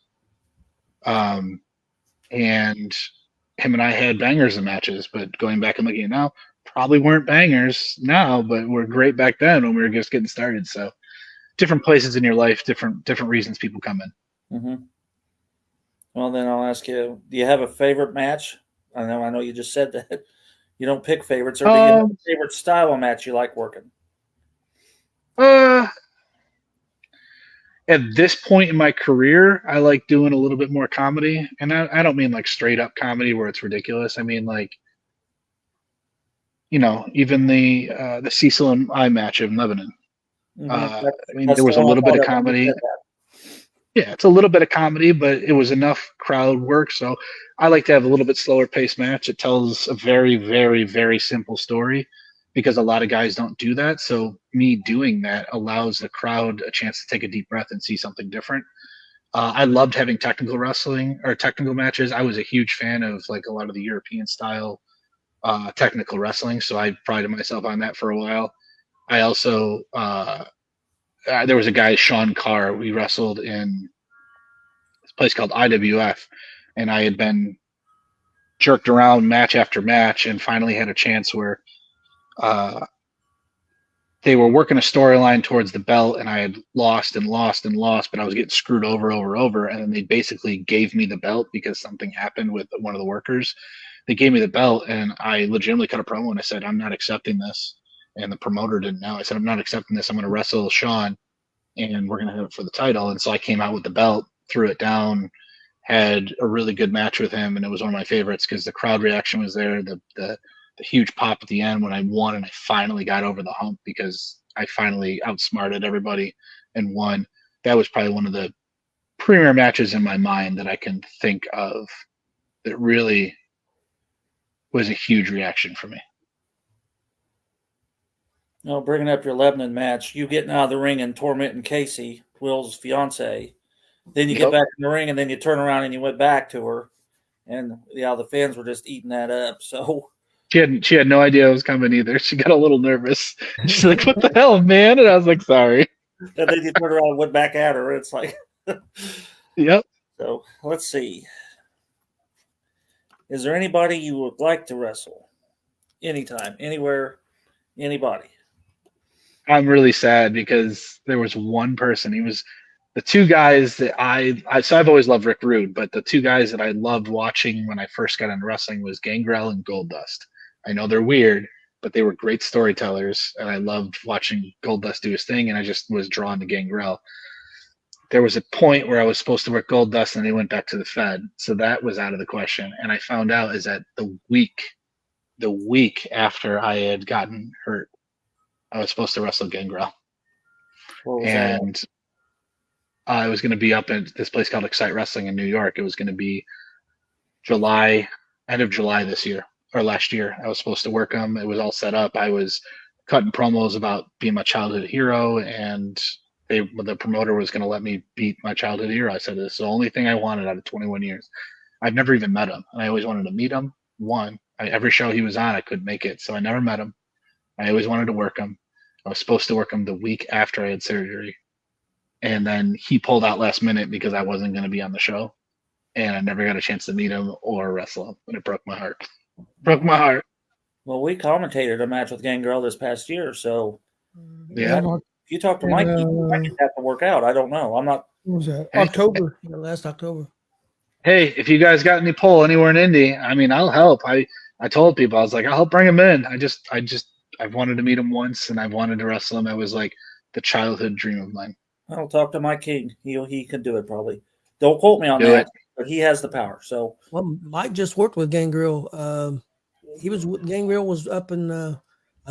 And him and I had bangers in matches, but going back and looking at now, probably weren't bangers now, but were great back then when we were just getting started. So different places in your life, different reasons people come in. Mm-hmm. Well, then I'll ask you: do you have a favorite match? I know you just said that you don't pick favorites, or do you have a favorite style of match you like working? At this point in my career, I like doing a little bit more comedy, and I don't mean like straight up comedy where it's ridiculous. I mean like, even the Cecil and I match in Lebanon. Mm-hmm. I mean, there was a little bit of comedy. Yeah, it's a little bit of comedy, but it was enough crowd work. So I like to have a little bit slower paced match. It tells a very, very, very simple story because a lot of guys don't do that. So me doing that allows the crowd a chance to take a deep breath and see something different. I loved having technical wrestling or technical matches. I was a huge fan of like a lot of the European style technical wrestling. So I prided myself on that for a while. I also, there was a guy, Sean Carr, we wrestled in this place called IWF, and I had been jerked around match after match and finally had a chance where they were working a storyline towards the belt, and I had lost and lost and lost, but I was getting screwed over, and then they basically gave me the belt because something happened with one of the workers. They gave me the belt, and I legitimately cut a promo, and I said, I'm not accepting this. And the promoter didn't know. I said, I'm not accepting this. I'm going to wrestle Sean, and we're going to have it for the title. And so I came out with the belt, threw it down, had a really good match with him, and it was one of my favorites because the crowd reaction was there, the huge pop at the end when I won, and I finally got over the hump because I finally outsmarted everybody and won. That was probably one of the premier matches in my mind that I can think of that really was a huge reaction for me. No, bringing up your Lebanon match, you getting out of the ring and tormenting Casey, Will's fiance. Then you get back in the ring, and then you turn around and you went back to her, and the fans were just eating that up. So she had no idea it was coming either. She got a little nervous. She's like, "What the hell, man?" And I was like, "Sorry." And then you turn around and went back at her. It's like, yep. So let's see. Is there anybody you would like to wrestle? Anytime, anywhere, anybody? I'm really sad because there was one person. He was the two guys that so I've always loved Rick Rude, but the two guys that I loved watching when I first got into wrestling was Gangrel and Goldust. I know they're weird, but they were great storytellers, and I loved watching Goldust do his thing, and I just was drawn to Gangrel. There was a point where I was supposed to work Goldust, and he went back to the Fed, so that was out of the question. And I found out is that the week after I had gotten hurt, I was supposed to wrestle Gangrel. And I was going to be up at this place called Excite Wrestling in New York. It was going to be end of July this year, or last year. I was supposed to work them. It was all set up. I was cutting promos about being my childhood hero, and the promoter was going to let me beat my childhood hero. I said, this is the only thing I wanted out of 21 years. I've never even met him, and I always wanted to meet him. Every show he was on, I couldn't make it, so I never met him. I always wanted to work him. I was supposed to work him the week after I had surgery. And then he pulled out last minute because I wasn't going to be on the show. And I never got a chance to meet him or wrestle him. And it broke my heart. Well, we commentated a match with Gangrel this past year. So yeah. If you talk to Mikey, I might have to work out. I don't know. I'm not. What was that? October. Last October. Hey, if you guys got any pull anywhere in Indy, I mean, I'll help. I told people, I was like, I'll help bring him in. I've wanted to meet him once, and I've wanted to wrestle him. It was like the childhood dream of mine. I'll talk to Mike King. He can do it probably. Don't quote me on that, but he has the power. So Mike just worked with Gangrel. Gangrel was up in I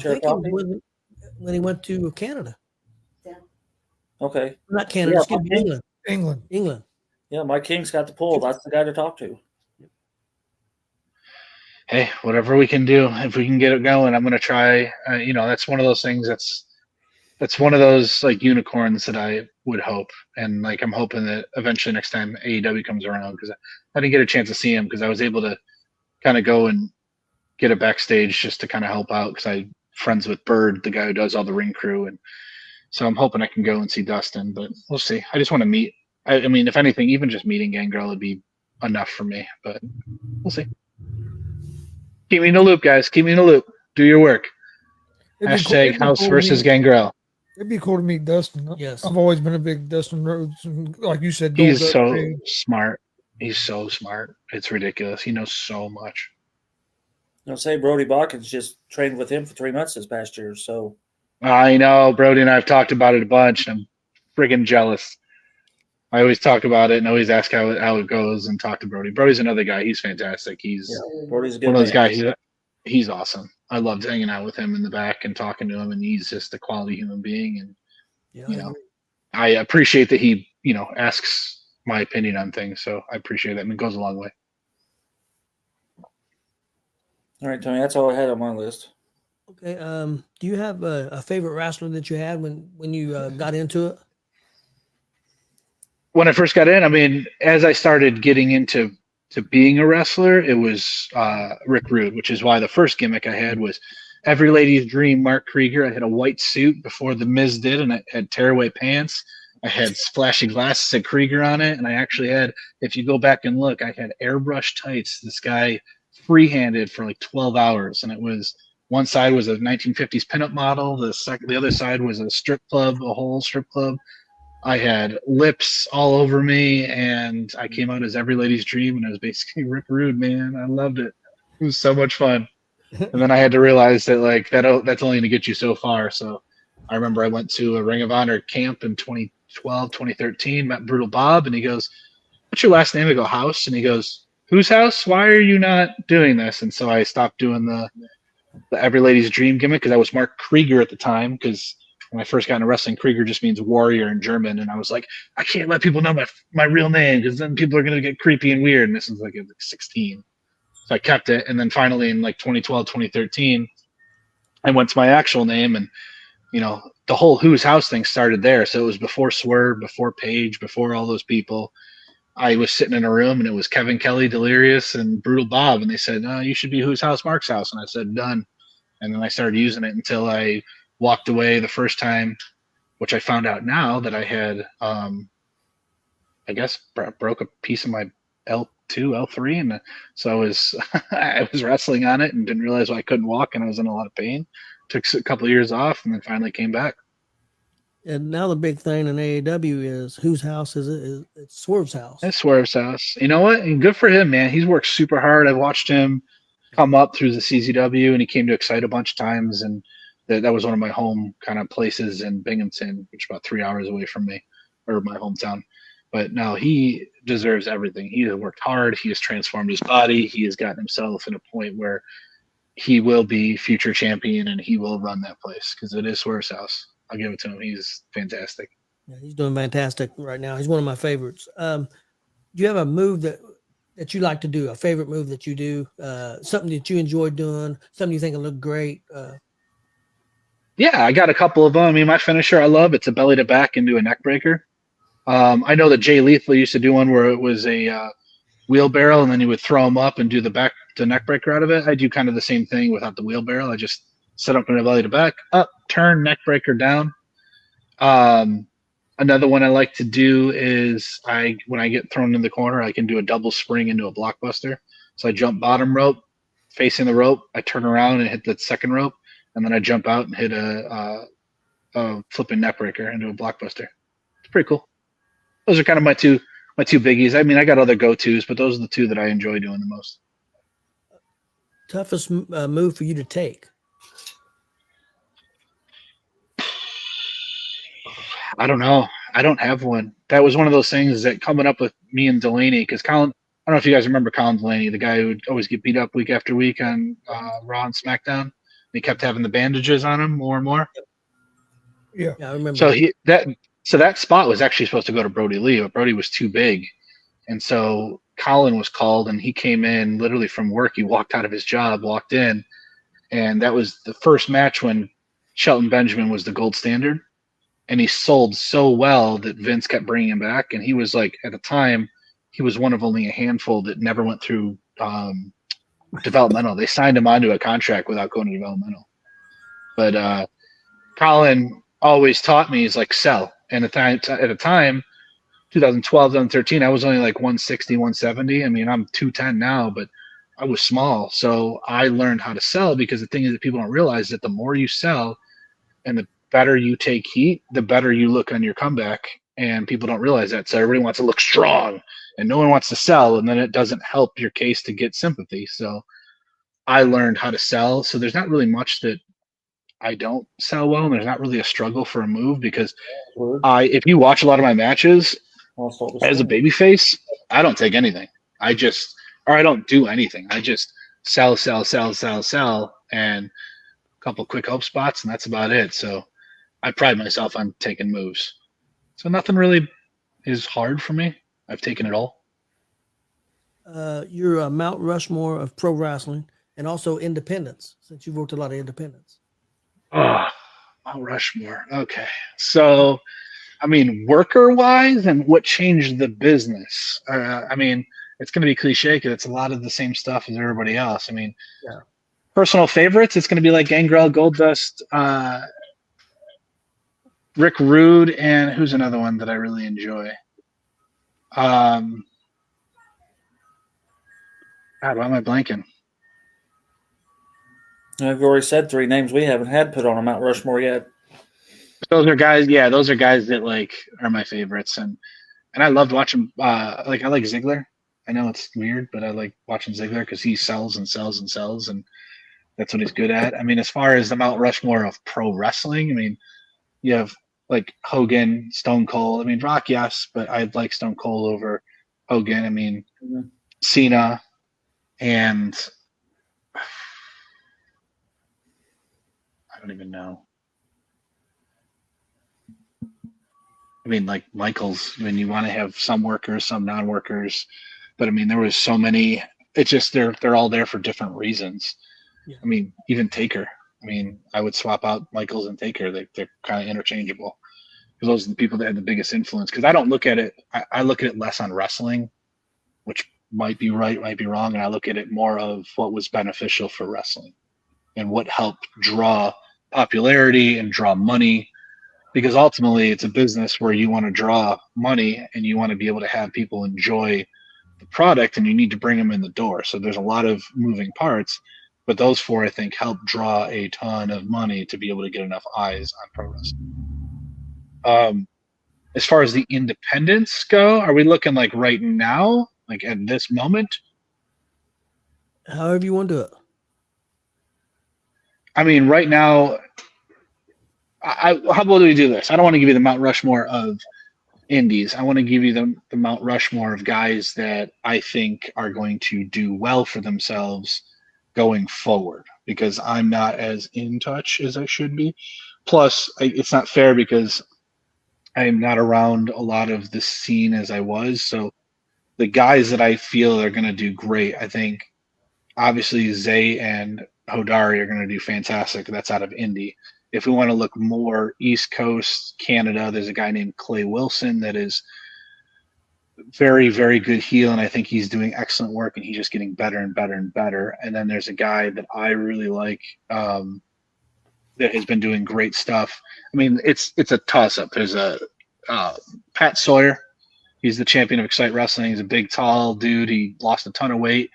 think it was when he went to Canada. Yeah. Okay. Not Canada, excuse me, England. Yeah, Mike King's got the pull. That's the guy to talk to. Hey, whatever we can do, if we can get it going, I'm going to try. That's one of those things that's one of those like unicorns that I would hope. And like, I'm hoping that eventually next time AEW comes around, because I didn't get a chance to see him because I was able to kind of go and get a backstage just to kind of help out because I'm friends with Bird, the guy who does all the ring crew. And so I'm hoping I can go and see Dustin, but we'll see. I just want to meet. I mean, if anything, even just meeting Gangrel would be enough for me, but we'll see. Keep me in the loop, guys. Keep me in the loop. Do your work. Hashtag Hauss versus Gangrel. It'd be cool to meet Dustin. Yes. I've always been a big Dustin Rhodes, and like you said, He's Gold so Dust smart. He's so smart. It's ridiculous. He knows so much. I'll say Brody Bockins just trained with him for 3 months this past year. So I know. Brody and I have talked about it a bunch, and I'm friggin' jealous. I always talk about it and always ask how it goes and talk to Brody. Brody's another guy. He's fantastic. He's Brody's a good one of those man. guys. He's awesome. I loved hanging out with him in the back and talking to him, and he's just a quality human being. And Yeah. I appreciate that he asks my opinion on things. So I appreciate that, and it goes a long way. All right, Tony, that's all I had on my list. Okay. Do you have a favorite wrestler that you had when you got into it? When I first got in, I mean, as I started getting into being a wrestler, it was Rick Rude, which is why the first gimmick I had was Every Lady's Dream, Mark Krieger. I had a white suit before The Miz did, and I had tearaway pants. I had flashy glasses, said Krieger on it, and I actually had, if you go back and look, I had airbrush tights. This guy free-handed for like 12 hours, and it was one side was a 1950s pinup model, the other side was a strip club, a whole strip club. I had lips all over me, and I came out as Every Lady's Dream, and I was basically Rick Rude, man. I loved it. It was so much fun. And then I had to realize that like that's only going to get you so far. So I remember I went to a Ring of Honor camp in 2012, 2013, met Brutal Bob, and he goes, "What's your last name?" I go, "Hauss." And he goes, "Whose house? Why are you not doing this?" And so I stopped doing the Every Lady's Dream gimmick because I was Mark Krieger at the time, because when I first got into wrestling, Krieger just means warrior in German. And I was like, I can't let people know my real name because then people are going to get creepy and weird. And this was like at 16. So I kept it. And then finally in like 2012, 2013, I went to my actual name, and, the whole Who's House thing started there. So it was before Swerve, before Paige, before all those people. I was sitting in a room, and it was Kevin Kelly, Delirious, and Brutal Bob. And they said, "No, you should be Who's House, Mark's house." And I said, "Done." And then I started using it until I walked away the first time, which I found out now that I had, I guess, broke a piece of my L2, L3. And so I was, I was wrestling on it and didn't realize I couldn't walk, and I was in a lot of pain. Took a couple of years off, and then finally came back. And now the big thing in AEW is whose house is it? It's Swerve's house. It's Swerve's house. You know what? And good for him, man. He's worked super hard. I've watched him come up through the CZW, and he came to Excite a bunch of times, and that was one of my home kind of places in Binghamton, which is about 3 hours away from me, or my hometown. But no, he deserves everything. He has worked hard. He has transformed his body. He has gotten himself in a point where he will be future champion, and he will run that place because it is Swerve's house. I'll give it to him. He's fantastic. Yeah, he's doing fantastic right now. He's one of my favorites. Do you have a move that you like to do, a favorite move that you do, something that you enjoy doing, something you think will look great? Yeah, I got a couple of them. I mean, my finisher I love. It's a belly to back into a neck breaker. I know that Jay Lethal used to do one where it was a wheelbarrow, and then you would throw them up and do the neck breaker out of it. I do kind of the same thing without the wheelbarrow. I just set up in a belly to back, up, turn, neck breaker down. Another one I like to do is when I get thrown in the corner, I can do a double spring into a blockbuster. So I jump bottom rope, facing the rope. I turn around and hit the second rope, and then I jump out and hit a flipping neck breaker into a blockbuster. It's pretty cool. Those are kind of my two biggies. I mean, I got other go-tos, but those are the two that I enjoy doing the most. Toughest move for you to take? I don't know. I don't have one. That was one of those things that coming up with me and Delaney, because Colin, I don't know if you guys remember Colin Delaney, the guy who would always get beat up week after week on Raw and SmackDown. He kept having the bandages on him more and more. Yeah, I remember. So that spot was actually supposed to go to Brody Lee, but Brody was too big. And so Colin was called, and he came in literally from work. He walked out of his job, walked in, and that was the first match when Shelton Benjamin was the gold standard. And he sold so well that Vince kept bringing him back. And he was like, at the time, he was one of only a handful that never went through developmental. They signed him onto a contract without going to developmental. But Colin always taught me, he's like, sell. And at the time, 2012, 2013, I was only like 160, 170. I mean, I'm 210 now, but I was small. So I learned how to sell, because the thing is that people don't realize that the more you sell, and better you take heat, the better you look on your comeback. And people don't realize that. So everybody wants to look strong and no one wants to sell. And then it doesn't help your case to get sympathy. So I learned how to sell. So there's not really much that I don't sell well. And there's not really a struggle for a move because if you watch a lot of my matches as a babyface, I don't take anything. I don't do anything. I just sell, and a couple quick hope spots, and that's about it. So I pride myself on taking moves. So nothing really is hard for me. I've taken it all. You're a Mount Rushmore of pro wrestling and also independence, since you've worked a lot of independence. Oh, Mount Rushmore. Okay. So, I mean, worker-wise and what changed the business. I mean, it's going to be cliche because it's a lot of the same stuff as everybody else. I mean, personal favorites, it's going to be like Gangrel, Goldust, Rick Rude, and who's another one that I really enjoy? God, why am I blanking? I've already said 3 names we haven't had put on a Mount Rushmore yet. Those are guys that like are my favorites, and I loved watching. I like Ziggler. I know it's weird, but I like watching Ziggler because he sells and sells and sells, and that's what he's good at. I mean, as far as the Mount Rushmore of pro wrestling, I mean, you have like Hogan, Stone Cold. I mean, Rock, yes, but I'd like Stone Cold over Hogan. I mean, Cena, and I don't even know. I mean, like Michaels, when you want to have some workers, some non-workers, but I mean, there was so many. It's just they're all there for different reasons. Yeah. I mean, even Taker. I mean, I would swap out Michaels and Taker. They're kind of interchangeable because those are the people that had the biggest influence. Because I don't look at it. I look at it less on wrestling, which might be right, might be wrong, and I look at it more of what was beneficial for wrestling and what helped draw popularity and draw money. Because ultimately, it's a business where you want to draw money and you want to be able to have people enjoy the product, and you need to bring them in the door. So there's a lot of moving parts, but those 4, I think, help draw a ton of money to be able to get enough eyes on pro wrestling. As far as the independents go, are we looking like right now, like at this moment? However you want to do it. I mean, right now, how about we do this? I don't want to give you the Mount Rushmore of indies. I want to give you the Mount Rushmore of guys that I think are going to do well for themselves going forward, because I'm not as in touch as I should be. Plus, it's not fair because I'm not around a lot of the scene as I was. So the guys that I feel are going to do great, I think, obviously Zay and Hodari are going to do fantastic. That's out of Indy. If we want to look more East Coast, Canada, there's a guy named Clay Wilson that is very, very good heel, and I think he's doing excellent work, and he's just getting better and better and better. And then there's a guy that I really like that has been doing great stuff. I mean, it's a toss-up. There's a Pat Sawyer. He's the champion of Excite Wrestling. He's a big, tall dude. He lost a ton of weight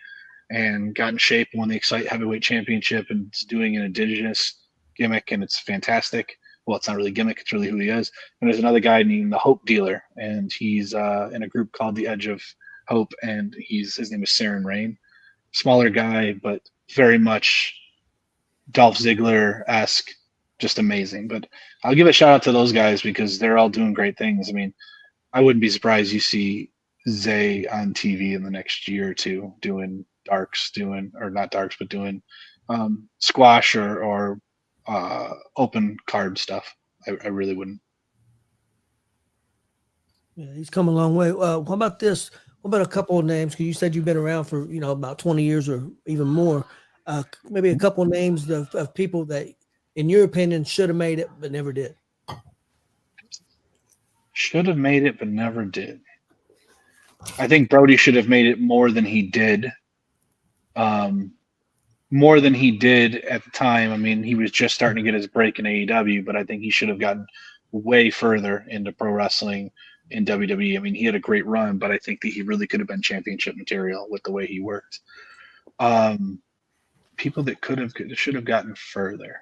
and got in shape and won the Excite Heavyweight Championship, and is doing an indigenous gimmick, and it's fantastic. Well, it's not really gimmick, it's really who he is. And there's another guy named the Hope Dealer, and he's in a group called the Edge of Hope, and his name is Saren Rain. Smaller guy, but very much Dolph Ziggler-esque, just amazing. But I'll give a shout out to those guys because they're all doing great things. I mean, I wouldn't be surprised you see Zay on TV in the next year or two doing squash or open card stuff. I really wouldn't. Yeah, he's come a long way. What about this? What about a couple of names? Because you said you've been around for about 20 years or even more. Maybe a couple of names of people that, in your opinion, should have made it but never did. Should have made it but never did. I think Brody should have made it more than he did. More than he did at the time. I mean, he was just starting to get his break in AEW, but I think he should have gotten way further into pro wrestling in WWE. I mean, he had a great run, but I think that he really could have been championship material with the way he worked. People that should have gotten further.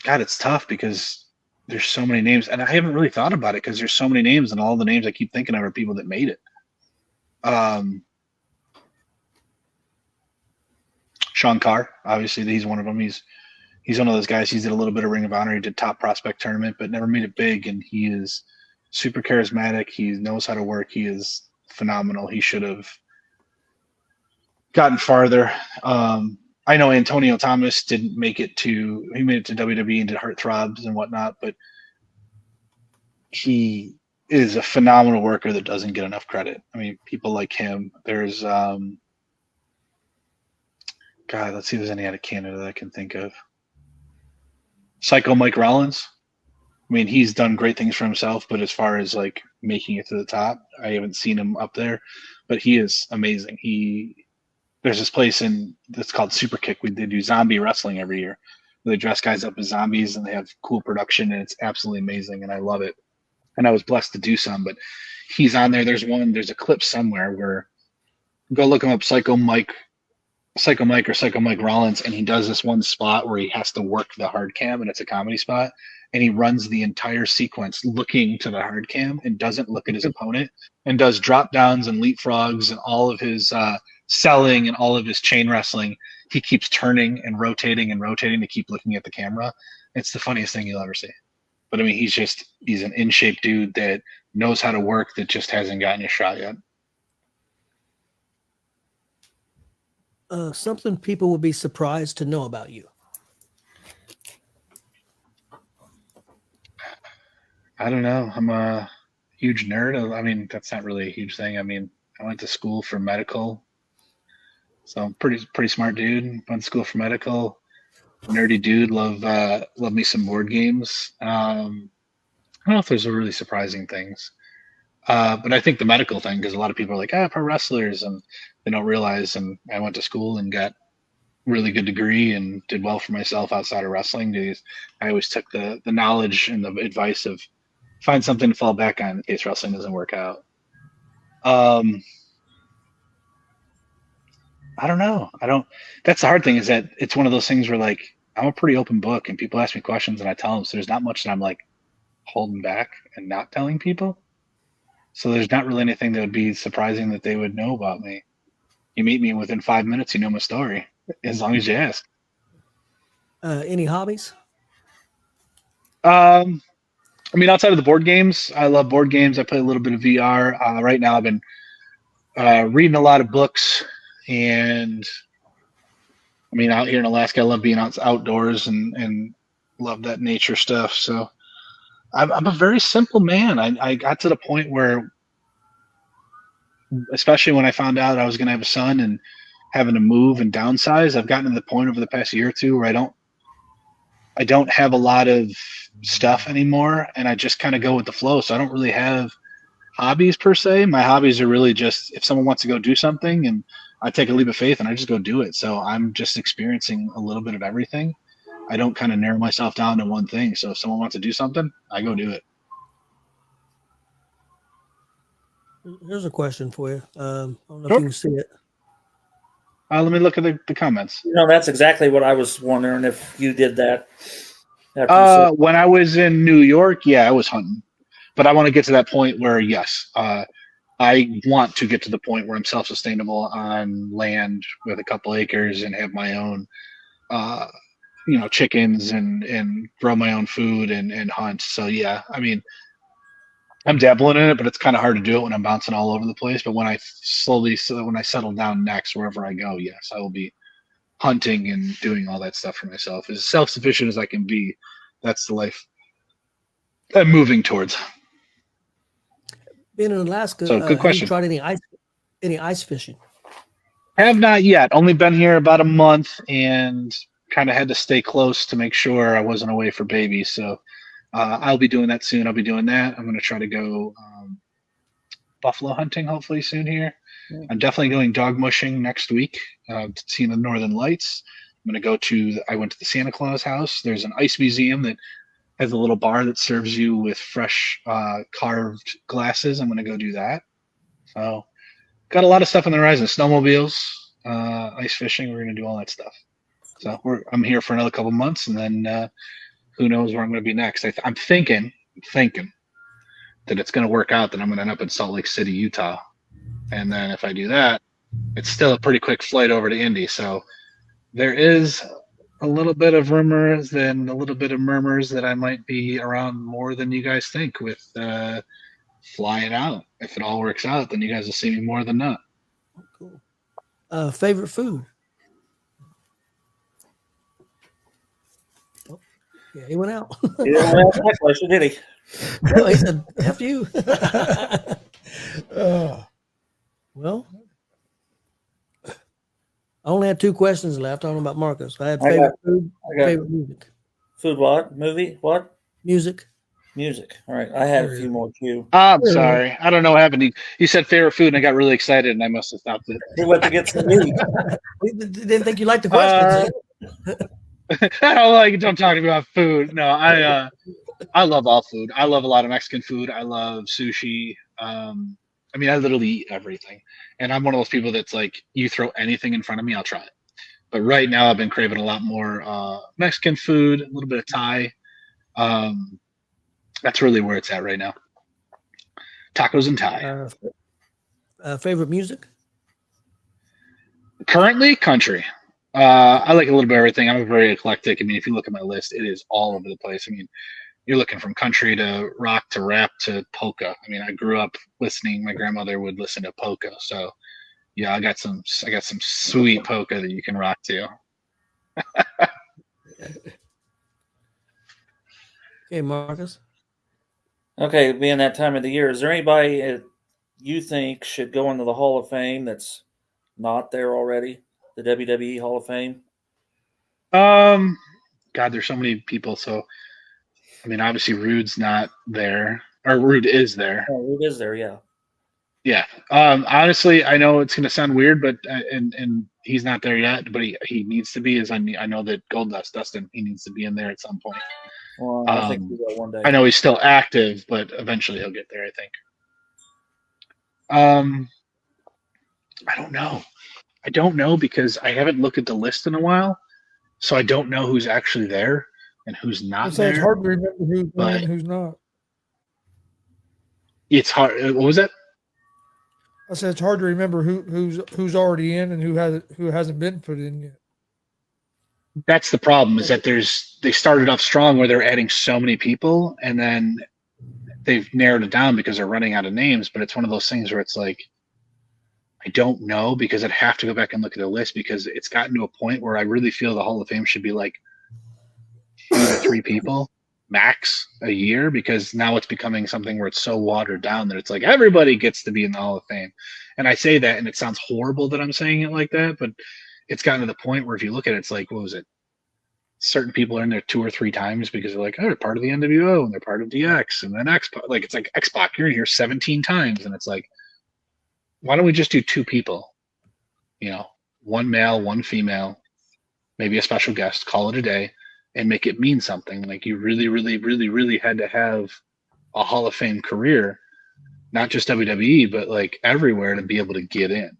God, it's tough because there's so many names, and I haven't really thought about it because there's so many names, and all the names I keep thinking of are people that made it. Sean Carr, obviously, he's one of them. He's one of those guys. He did a little bit of Ring of Honor. He did Top Prospect Tournament, but never made it big. And he is super charismatic. He knows how to work. He is phenomenal. He should have gotten farther. I know Antonio Thomas didn't make it to. He made it to WWE and did Heartthrobs and whatnot, but he is a phenomenal worker that doesn't get enough credit. I mean, people like him. There's God, let's see if there's any out of Canada that I can think of. Psycho Mike Rollins. I mean, he's done great things for himself, but as far as like making it to the top, I haven't seen him up there. But he is amazing. There's this place that's called Super Kick. They do zombie wrestling every year. They dress guys up as zombies and they have cool production, and it's absolutely amazing, and I love it. And I was blessed to do some, but he's on there. There's a clip somewhere where go look him up, Psycho Mike or Psycho Mike Rollins, and he does this one spot where he has to work the hard cam, and it's a comedy spot, and he runs the entire sequence looking to the hard cam and doesn't look at his opponent, and does drop downs and leapfrogs and all of his selling and all of his chain wrestling. He keeps turning and rotating to keep looking at the camera. It's the funniest thing you'll ever see. But I mean, he's an in shape dude that knows how to work, that just hasn't gotten a shot yet. Something people would be surprised to know about you. I don't know. I'm a huge nerd. I mean, that's not really a huge thing. I mean, I went to school for medical, so I'm pretty smart dude. Went to school for medical. Nerdy dude. Love me some board games. I don't know if there's really surprising things, but I think the medical thing, because a lot of people are like, pro wrestlers, and they don't realize. And I went to school and got really good degree and did well for myself outside of wrestling. I always took the knowledge and the advice of find something to fall back on in case wrestling doesn't work out. I don't know. That's the hard thing, is that it's one of those things where like I'm a pretty open book and people ask me questions and I tell them. So there's not much that I'm like holding back and not telling people. So there's not really anything that would be surprising that they would know about me. You meet me within 5 minutes, you know my story, as long as you ask. Any hobbies? I mean, outside of the board games, I love board games. I play a little bit of VR. Right now I've been reading a lot of books, and I mean, out here in Alaska, I love being outdoors and love that nature stuff. So I'm a very simple man. I got to the point where, especially when I found out I was going to have a son and having to move and downsize, I've gotten to the point over the past year or two where I don't have a lot of stuff anymore, and I just kind of go with the flow. So I don't really have hobbies per se. My hobbies are really just if someone wants to go do something, and I take a leap of faith and I just go do it. So I'm just experiencing a little bit of everything. I don't kind of narrow myself down to one thing. So if someone wants to do something, I go do it. Here's a question for you. I don't know Sure. if you can see it. Let me look at the comments. That's exactly what I was wondering if you did that. When I was in New York, I was hunting. But I want to get to that point where, yes, I want to get to the point where I'm self-sustainable on land with a couple acres and have my own, chickens and grow my own food and hunt. So, yeah, I mean, I'm dabbling in it, but it's kind of hard to do it when I'm bouncing all over the place. But when I settle down next, wherever I go, yes, I will be hunting and doing all that stuff for myself. As self-sufficient as I can be, that's the life I'm moving towards. Being in Alaska, So, good question. Have you tried any ice fishing? Have not yet. Only been here about a month and kind of had to stay close to make sure I wasn't away for baby. So I'll be doing that soon. I'll be doing that. I'm going to try to go buffalo hunting hopefully soon here. Yeah. I'm definitely going dog mushing next week to see the Northern Lights. I'm going to go I went to the Santa Claus house. There's an ice museum that has a little bar that serves you with fresh carved glasses. I'm going to go do that. So got a lot of stuff on the horizon. Snowmobiles, ice fishing. We're going to do all that stuff. So I'm here for another couple months, and then who knows where I'm going to be next. I'm thinking that it's going to work out that I'm going to end up in Salt Lake City, Utah. And then if I do that, it's still a pretty quick flight over to Indy. So there is a little bit of rumors and a little bit of murmurs that I might be around more than you guys think with flying out. If it all works out, then you guys will see me more than not. Cool. Favorite food? Oh, yeah, he went out. He didn't want to ask that question, did he? No, he said, F you. Well, I only had 2 questions left. I don't know about Marcus. I had favorite food, favorite music. Food what? Movie? What? Music. Music. All right. I had a few more too. I'm sorry. I don't know what happened. You said favorite food, and I got really excited, and I must have stopped it. We went to get some meat. We didn't think you liked the questions. Don't talk about food. No, I love all food. I love a lot of Mexican food. I love sushi. I mean, I literally eat everything. And I'm one of those people that's like, you throw anything in front of me, I'll try it. But right now, I've been craving a lot more Mexican food, a little bit of Thai. That's really where it's at right now. Tacos and Thai. Favorite music? Currently, country. I like a little bit of everything. I'm very eclectic. I mean, if you look at my list, it is all over the place. I mean, you're looking from country to rock to rap to polka. I mean, I grew up listening. My grandmother would listen to polka. So, yeah, I got some sweet polka that you can rock to. Okay, Marcus. Okay, being that time of the year, is there anybody you think should go into the Hall of Fame that's not there already? The WWE Hall of Fame? God, there's so many people. So, I mean, obviously Rude's not there, or Rude is there. Oh, Rude is there, yeah. Yeah. Honestly, I know it's going to sound weird, but and he's not there yet, but he needs to be. I know that Gonzos, Dustin, he needs to be in there at some point. Well, I think he will one day. I know he's still active, but eventually he'll get there, I think. I don't know because I haven't looked at the list in a while, so I don't know who's actually there and who's not there. It's hard to remember who's in and who's not. It's hard. What was that? I said it's hard to remember who's already in and who hasn't been put in yet. That's the problem, is that they started off strong where they're adding so many people, and then they've narrowed it down because they're running out of names. But it's one of those things where it's like, I don't know, because I'd have to go back and look at the list, because it's gotten to a point where I really feel the Hall of Fame should be like 2 to 3 people max a year, because now it's becoming something where it's so watered down that it's like everybody gets to be in the Hall of Fame. And I say that, and it sounds horrible that I'm saying it like that, but it's gotten to the point where if you look at it, it's like, what was it? Certain people are in there 2 or 3 times because they're like, oh, they're part of the NWO and they're part of DX and then X-Pac. Like, it's like X-Pac, you're in here 17 times, and it's like, why don't we just do 2 people? You know, 1 male, 1 female, maybe a special guest, call it a day, and make it mean something. Like, you really, really, really, really had to have a Hall of Fame career, not just WWE, but like everywhere, to be able to get in.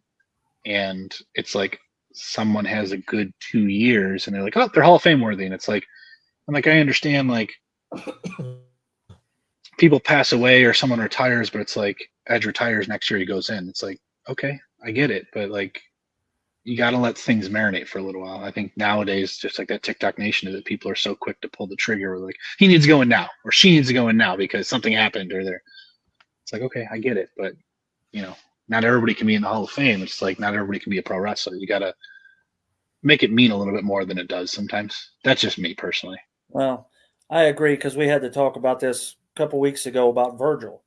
And it's like, someone has a good 2 years and they're like, oh, they're Hall of Fame worthy. And it's like, I'm like, I understand, like, people pass away or someone retires, but it's like, Edge retires next year, he goes in. It's like, okay, I get it, but like, you got to let things marinate for a little while. I think nowadays, just like that TikTok nation, that people are so quick to pull the trigger. Like, he needs to go in now, or she needs to go in now because something happened, or they're. It's like, okay, I get it, but you know, not everybody can be in the Hall of Fame. It's like not everybody can be a pro wrestler. You got to make it mean a little bit more than it does sometimes. That's just me personally. Well, I agree, because we had to talk about this a couple weeks ago about Virgil.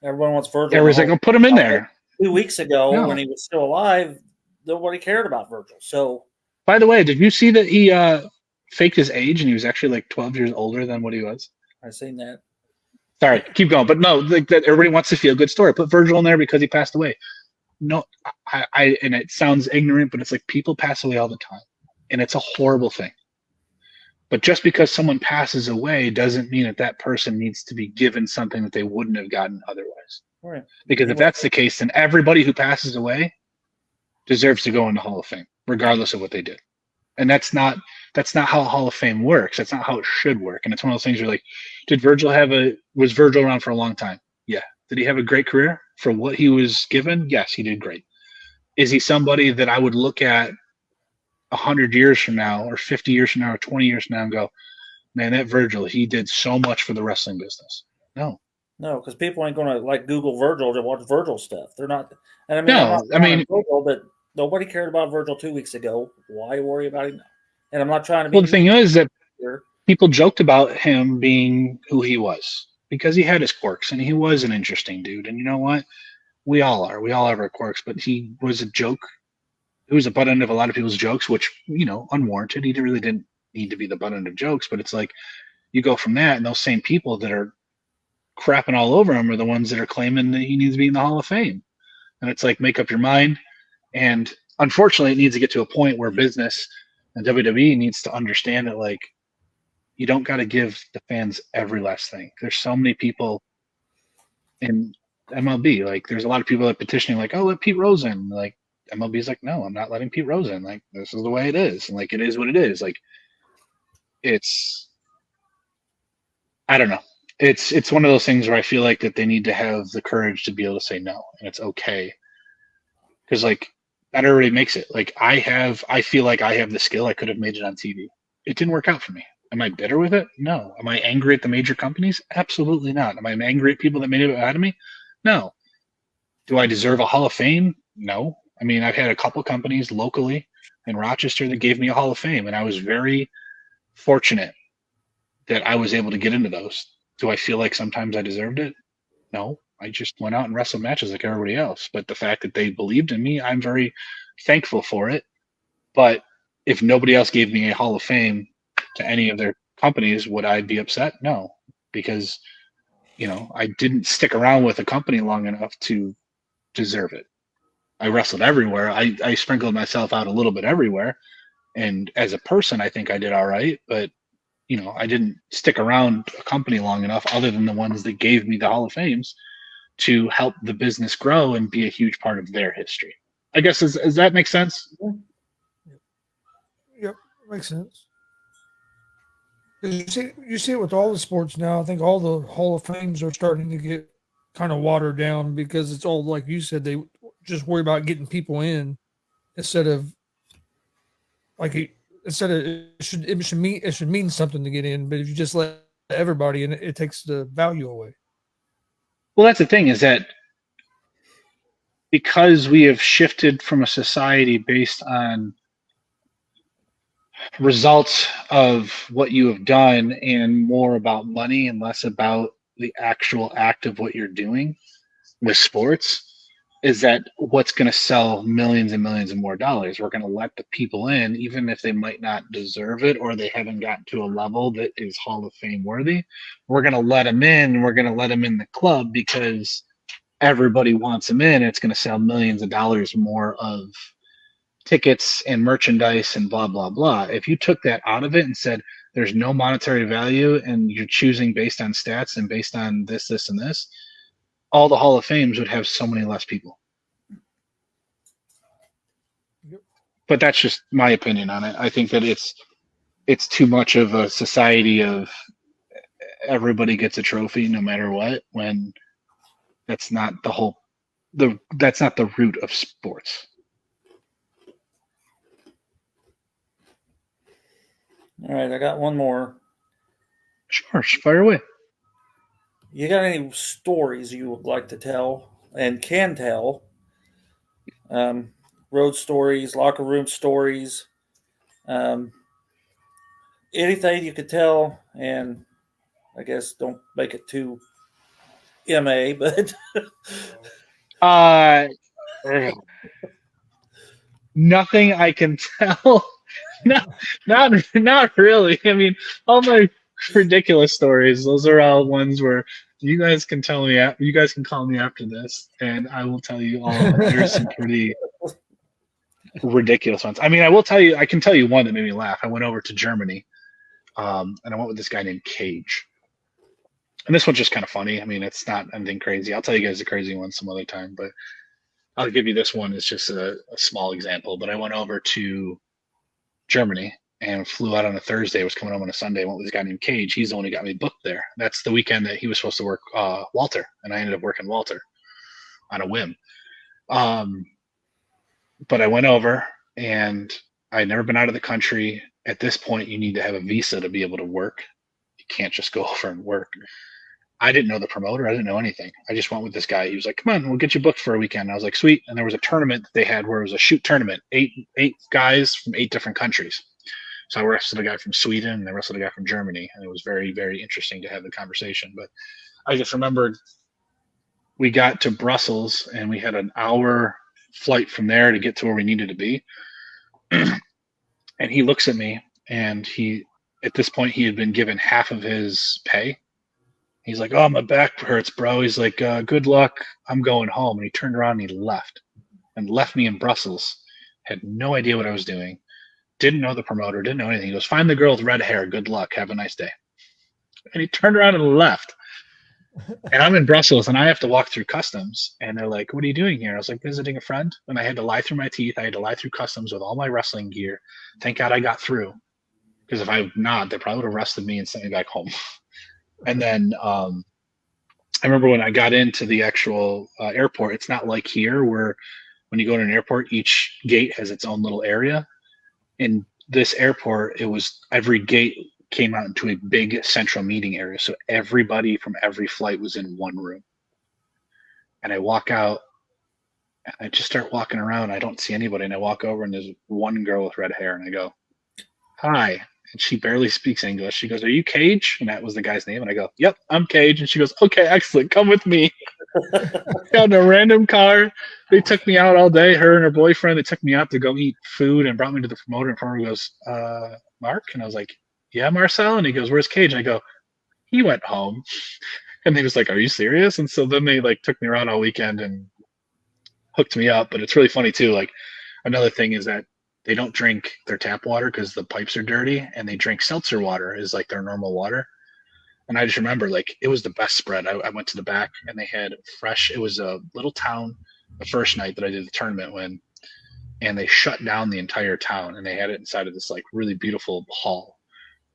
Everyone wants Virgil. Everybody's like, "I'll put him in there." 2 weeks ago, when he was still alive, nobody cared about Virgil. So, by the way, did you see that he faked his age and he was actually like 12 years older than what he was? I seen that. Sorry, keep going. But no, like that, everybody wants to feel good story. Put Virgil in there because he passed away. No, I and it sounds ignorant, but it's like people pass away all the time, and it's a horrible thing. But just because someone passes away doesn't mean that that person needs to be given something that they wouldn't have gotten otherwise. Right. Because if that's the case, then everybody who passes away deserves to go in the Hall of Fame, regardless of what they did. And that's not how Hall of Fame works. That's not how it should work. And it's one of those things where like, was Virgil around for a long time? Yeah. Did he have a great career for what he was given? Yes, he did great. Is he somebody that I would look at 100 years from now or 50 years from now or 20 years from now and go, man, that Virgil, he did so much for the wrestling business? No. No, because people ain't going to like Google Virgil to watch Virgil stuff. They're not. And I mean, I'm No, not I mean, Virgil, but nobody cared about Virgil 2 weeks ago. Why worry about him now? And I'm not trying to be. well, the thing is that here. people joked about him being who he was because he had his quirks and he was an interesting dude. And you know what? We all are. We all have our quirks, but he was a joke. He was a butt end of a lot of people's jokes, which, you know, unwarranted. He really didn't need to be the butt end of jokes, but it's like you go from that and those same people that are crapping all over him are the ones that are claiming that he needs to be in the Hall of Fame. And it's like, make up your mind. And unfortunately, it needs to get to a point where business and WWE needs to understand that, like, you don't got to give the fans every last thing. There's so many people in MLB. Like, there's a lot of people that petitioning, like, oh, let Pete Rose in. Like, MLB's like, no, I'm not letting Pete Rose in. Like, this is the way it is. And, like, it is what it is. Like, I don't know. It's one of those things where I feel like that they need to have the courage to be able to say no, and it's okay. Because, like, that already makes it. Like, I feel like I have the skill. I could have made it on TV. It didn't work out for me. Am I bitter with it? No. Am I angry at the major companies? Absolutely not. Am I angry at people that made it out of me? No. Do I deserve a Hall of Fame? No. I mean, I've had a couple companies locally in Rochester that gave me a Hall of Fame, and I was very fortunate that I was able to get into those. Do I feel like sometimes I deserved it? No. I just went out and wrestled matches like everybody else. But the fact that they believed in me, I'm very thankful for it. But if nobody else gave me a Hall of Fame to any of their companies, would I be upset? No. Because, you know, I didn't stick around with a company long enough to deserve it. I wrestled everywhere. I sprinkled myself out a little bit everywhere. And as a person, I think I did all right. But, you know, I didn't stick around a company long enough, other than the ones that gave me the Hall of Fames, to help the business grow and be a huge part of their history. I guess, does that make sense? Yep, makes sense. 'Cause you see it with all the sports now. I think all the Hall of Fames are starting to get kind of watered down because it's all, like you said, they just worry about getting people in instead of it should mean something to get in. But if you just let everybody in, it takes the value away. Well, that's the thing, is that because we have shifted from a society based on results of what you have done and more about money and less about the actual act of what you're doing with sports, is that what's going to sell millions and millions and more dollars. We're going to let the people in, even if they might not deserve it or they haven't gotten to a level that is Hall of Fame worthy. We're going to let them in, and we're going to let them in the club because everybody wants them in. It's going to sell millions of dollars more of tickets and merchandise and blah, blah, blah. If you took that out of it and said there's no monetary value and you're choosing based on stats and based on this, this, and this, all the Hall of Fames would have so many less people. Yep. But that's just my opinion on it. I think that it's too much of a society of everybody gets a trophy no matter what, when that's not that's not the root of sports. All right, I got one more. Sure, fire away. You got any stories you would like to tell and can tell? Road stories, locker room stories, anything you could tell, and I guess don't make it too MA, but nothing I can tell. Not really. I mean, all my ridiculous stories, those are all ones where you guys can tell me. You guys can call me after this, and I will tell you all of them. There's some pretty ridiculous ones. I mean, I can tell you one that made me laugh. I went over to Germany, and I went with this guy named Cage. And this one's just kind of funny. I mean, it's not anything crazy. I'll tell you guys the crazy one some other time, but I'll give you this one. It's just a small example. But I went over to Germany and flew out on a Thursday, was coming home on a Sunday, went with this guy named Cage. He's the one who got me booked there. That's the weekend that he was supposed to work Walter, and I ended up working Walter on a whim. But I went over, and I'd never been out of the country. At this point, you need to have a visa to be able to work. You can't just go over and work. I didn't know the promoter. I didn't know anything. I just went with this guy. He was like, come on, we'll get you booked for a weekend. I was like, sweet. And there was a tournament that they had where it was a shoot tournament, eight guys from 8 different countries. So I wrestled a guy from Sweden and I wrestled a guy from Germany. And it was very, very interesting to have the conversation. But I just remembered we got to Brussels and we had an hour flight from there to get to where we needed to be. And he looks at me, and at this point, he had been given half of his pay. He's like, oh, my back hurts, bro. He's like, good luck. I'm going home. And he turned around and he left me in Brussels. Had no idea what I was doing. Didn't know the promoter, didn't know anything. He goes, find the girl with red hair. Good luck. Have a nice day. And he turned around and left. And I'm in Brussels, and I have to walk through customs. And they're like, what are you doing here? I was like, visiting a friend. And I had to lie through my teeth. I had to lie through customs with all my wrestling gear. Thank God I got through. Because if I had not, they probably would have arrested me and sent me back home. And then I remember when I got into the actual airport, it's not like here where when you go to an airport, each gate has its own little area. In this airport, it was every gate came out into a big central meeting area. So everybody from every flight was in one room. And I walk out, and I just start walking around. I don't see anybody. And I walk over, and there's one girl with red hair. And I go, hi. And she barely speaks English. She goes, are you Cage? And that was the guy's name. And I go, yep, I'm Cage. And she goes, okay, excellent. Come with me. Got in a random car. They took me out all day, her and her boyfriend. They took me out to go eat food and brought me to the promoter. And the promoter goes, Mark? And I was like, yeah, Marcel. And he goes, where's Cage? And I go, he went home. And he was like, are you serious? And so then they like took me around all weekend and hooked me up. But it's really funny too. Like another thing is that they don't drink their tap water because the pipes are dirty, and they drink seltzer water is like their normal water. And I just remember like it was the best spread. I went to the back and they had fresh. It was a little town the first night that I did the tournament when, and they shut down the entire town, and they had it inside of this like really beautiful hall.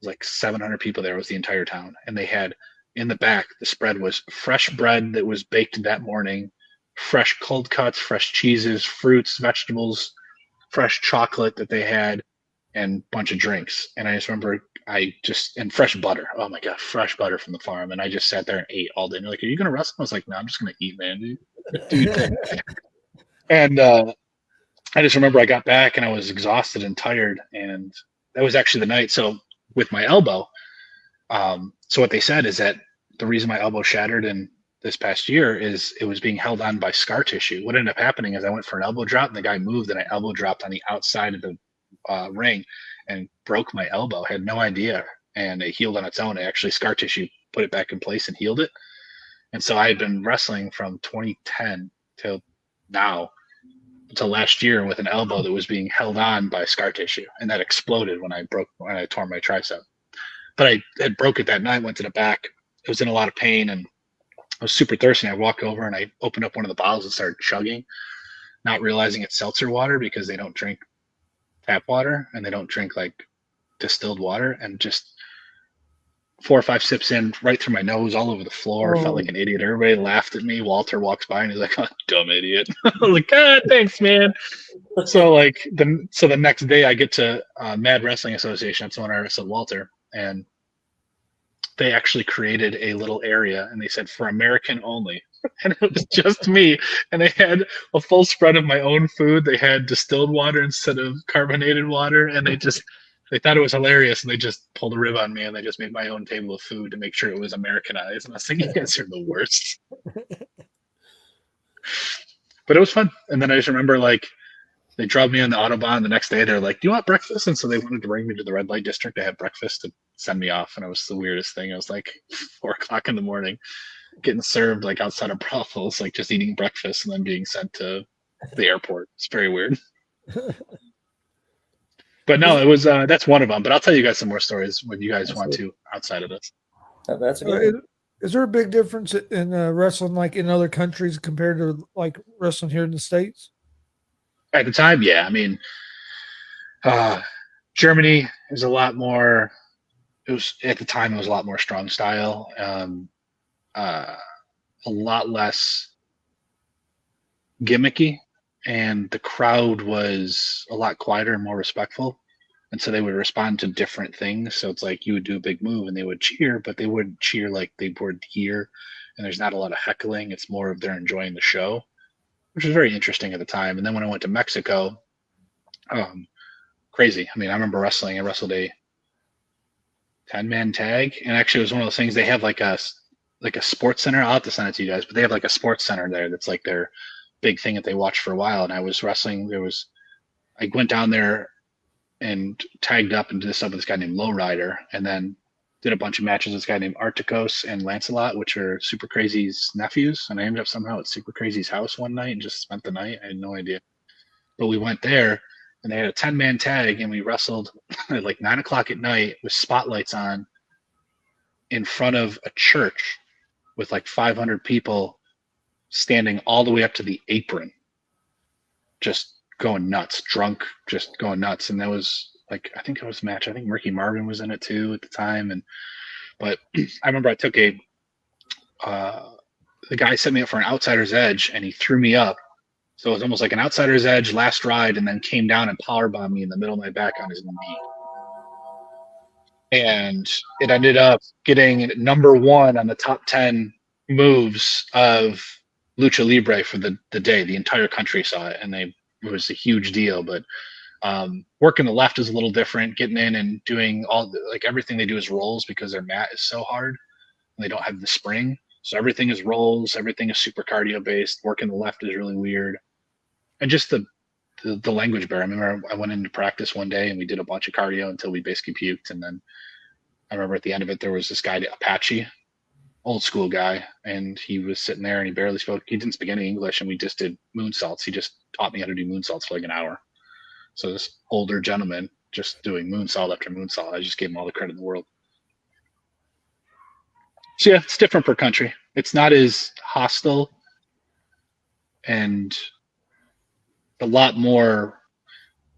Like 700 people there was the entire town. And they had in the back, the spread was fresh bread that was baked that morning, fresh cold cuts, fresh cheeses, fruits, vegetables, fresh chocolate that they had, and a bunch of drinks. And I just remember and fresh butter. Oh my God, fresh butter from the farm. And I just sat there and ate all day. And they're like, are you going to wrestle? I was like, no, I'm just going to eat, man. And I just remember I got back and I was exhausted and tired. And that was actually the night. So with my elbow. So what they said is that the reason my elbow shattered in this past year is it was being held on by scar tissue. What ended up happening is I went for an elbow drop, and the guy moved, and I elbow dropped on the outside of the ring and broke my elbow. I had no idea, and it healed on its own. Actually, scar tissue put it back in place and healed it. And so I had been wrestling from 2010 till now, until last year, with an elbow that was being held on by scar tissue, and that exploded when I tore my tricep. But I had broke it that night, went to the back. It was in a lot of pain, and I was super thirsty. I walked over and I opened up one of the bottles and started chugging, not realizing it's seltzer water because they don't drink tap water and they don't drink like distilled water. And just 4 or 5 sips in, right through my nose, all over the floor. Felt like an idiot. Everybody laughed at me. Walter walks by and he's like, oh, dumb idiot. I was like, God, thanks, man. So like the next day I get to Mad Wrestling Association. That's when I wrestled Walter, and they actually created a little area, and they said for American only. And it was just me. And they had a full spread of my own food. They had distilled water instead of carbonated water. And they thought it was hilarious. And they just pulled a rib on me, and they just made my own table of food to make sure it was Americanized. And I was thinking, you guys are the worst. But it was fun. And then I just remember like they drove me on the Autobahn the next day. They're like, do you want breakfast? And so they wanted to bring me to the red light district to have breakfast to send me off. And it was the weirdest thing. I was like 4 o'clock in the morning getting served like outside of brothels, like just eating breakfast and then being sent to the airport. It's very weird. But no, it was that's one of them. But I'll tell you guys some more stories when you guys want to outside of this. That's a good one. Is there a big difference in wrestling like in other countries compared to like wrestling here in the States? At the time, yeah. I mean, Germany is a lot more. It was at the time. It was a lot more strong style. A lot less gimmicky, and the crowd was a lot quieter and more respectful. And so they would respond to different things. So it's like you would do a big move and they would cheer, but they wouldn't cheer like they would here. And there's not a lot of heckling. It's more of they're enjoying the show, which was very interesting at the time. And then when I went to Mexico, crazy. I mean, I remember wrestling. I wrestled a 10-man tag, and actually it was one of those things. They have like a sports center. I'll have to send it to you guys, but they have like a sports center there that's like their big thing that they watch for a while. And I was wrestling. I went down there and tagged up and did this up with this guy named Lowrider, and then did a bunch of matches with this guy named Articos and Lancelot, which are Super Crazy's nephews. And I ended up somehow at Super Crazy's house one night and just spent the night. I had no idea. But we went there, and they had a 10-man tag, and we wrestled at like 9 o'clock at night with spotlights on in front of a church with like 500 people standing all the way up to the apron, just going nuts, drunk, just going nuts. And that was like, I think it was a match. I think Ricky Marvin was in it too at the time. But I remember I took the guy set me up for an outsider's edge, and he threw me up. So it was almost like an outsider's edge last ride, and then came down and powerbombed me in the middle of my back on his knee. And it ended up getting number 1 on the top 10 moves of Lucha Libre for the day. The entire country saw it, and it was a huge deal. But working the left is a little different. Getting in and doing everything they do is rolls because their mat is so hard, and they don't have the spring. So everything is rolls. Everything is super cardio based. Working the left is really weird. And just the language barrier. I remember I went into practice one day and we did a bunch of cardio until we basically puked. And then I remember at the end of it, there was this guy, Apache, old school guy. And he was sitting there and he barely spoke. He didn't speak any English, and we just did moonsaults. He just taught me how to do moonsaults for like an hour. So this older gentleman just doing moonsault after moonsault. I just gave him all the credit in the world. So yeah, it's different per country. It's not as hostile, and a lot more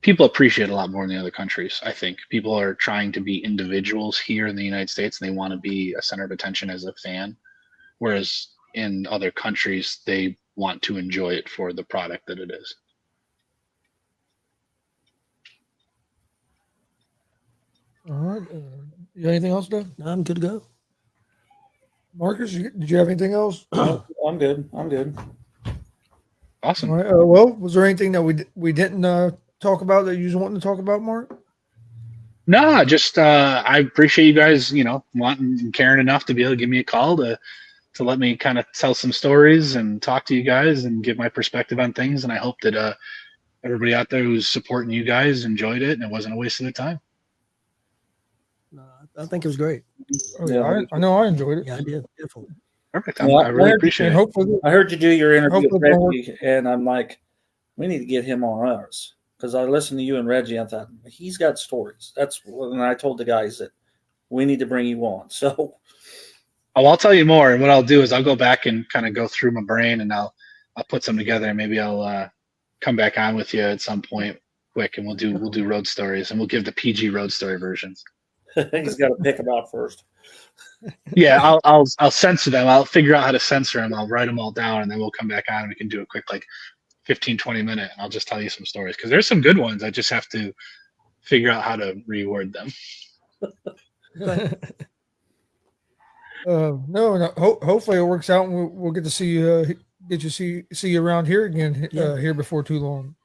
people appreciate a lot more in the other countries. I think people are trying to be individuals here in the United States, and they want to be a center of attention as a fan, whereas in other countries they want to enjoy it for the product that it is. All right. You got anything else, Doug? I'm good to go. Marcus, did you have anything else? I'm good. Awesome. All right. Well, was there anything that we didn't talk about that you was wanting to talk about, Mark? No, just I appreciate you guys, wanting and caring enough to be able to give me a call to let me kind of tell some stories and talk to you guys and give my perspective on things. And I hope that everybody out there who's supporting you guys enjoyed it and it wasn't a waste of their time. No, I think it was great. Oh, yeah, I know I enjoyed it. Yeah, I did. Definitely. Perfect. Well, I really appreciate And it. hopefully, I heard you do your interview with Hopefully Reggie, and I'm like, we need to get him on ours. Because I listened to you and Reggie, I thought, he's got stories. That's when I told the guys that we need to bring you on. So I'll tell you more. And what I'll do is I'll go back and kind of go through my brain, and I'll put some together, and maybe I'll come back on with you at some point quick, and we'll do road stories, and we'll give the PG road story versions. he's got to pick them out first. Yeah, I'll censor them. I'll figure out how to censor them. I'll write them all down, and then we'll come back on and we can do a quick 15, 20 minute, and I'll just tell you some stories because there's some good ones. I just have to figure out how to reword them. No. Hopefully it works out, and we'll get to see you around here again here before too long.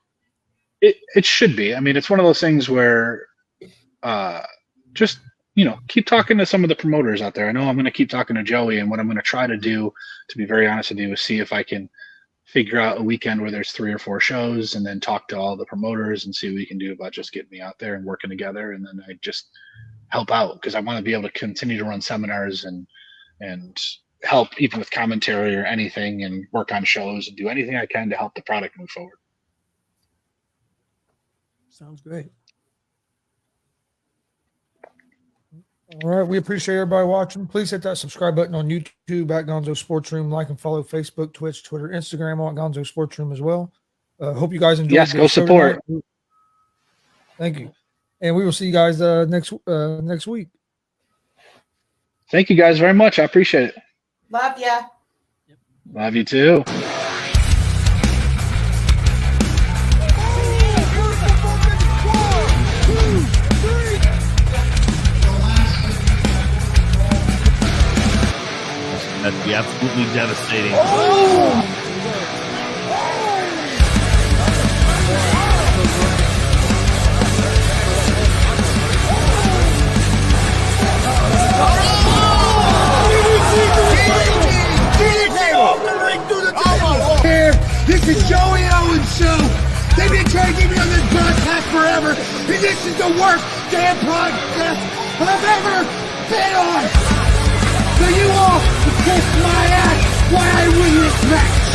It should be. I mean, it's one of those things where just keep talking to some of the promoters out there. I know I'm going to keep talking to Joey, and what I'm going to try to do, to be very honest with you, is see if I can figure out a weekend where there's 3 or 4 shows, and then talk to all the promoters and see what we can do about just getting me out there and working together. And then I just help out because I want to be able to continue to run seminars and help even with commentary or anything, and work on shows and do anything I can to help the product move forward. Sounds great. All right. We appreciate everybody watching. Please hit that subscribe button on YouTube at Gonzo Sports Room. Like and follow Facebook, Twitch, Twitter, Instagram on Gonzo Sports Room as well. Hope you guys enjoyed. Yes, go support. Thank you. and we will see you guys next week. Thank you guys very much. I appreciate it. Love ya. Love you too. That'd be absolutely devastating. Here, this is Joey Owens show. They've been trying to get me on this broadcast forever, and this is the worst damn broadcast I've ever been on. So you all can kiss my ass while I win this match.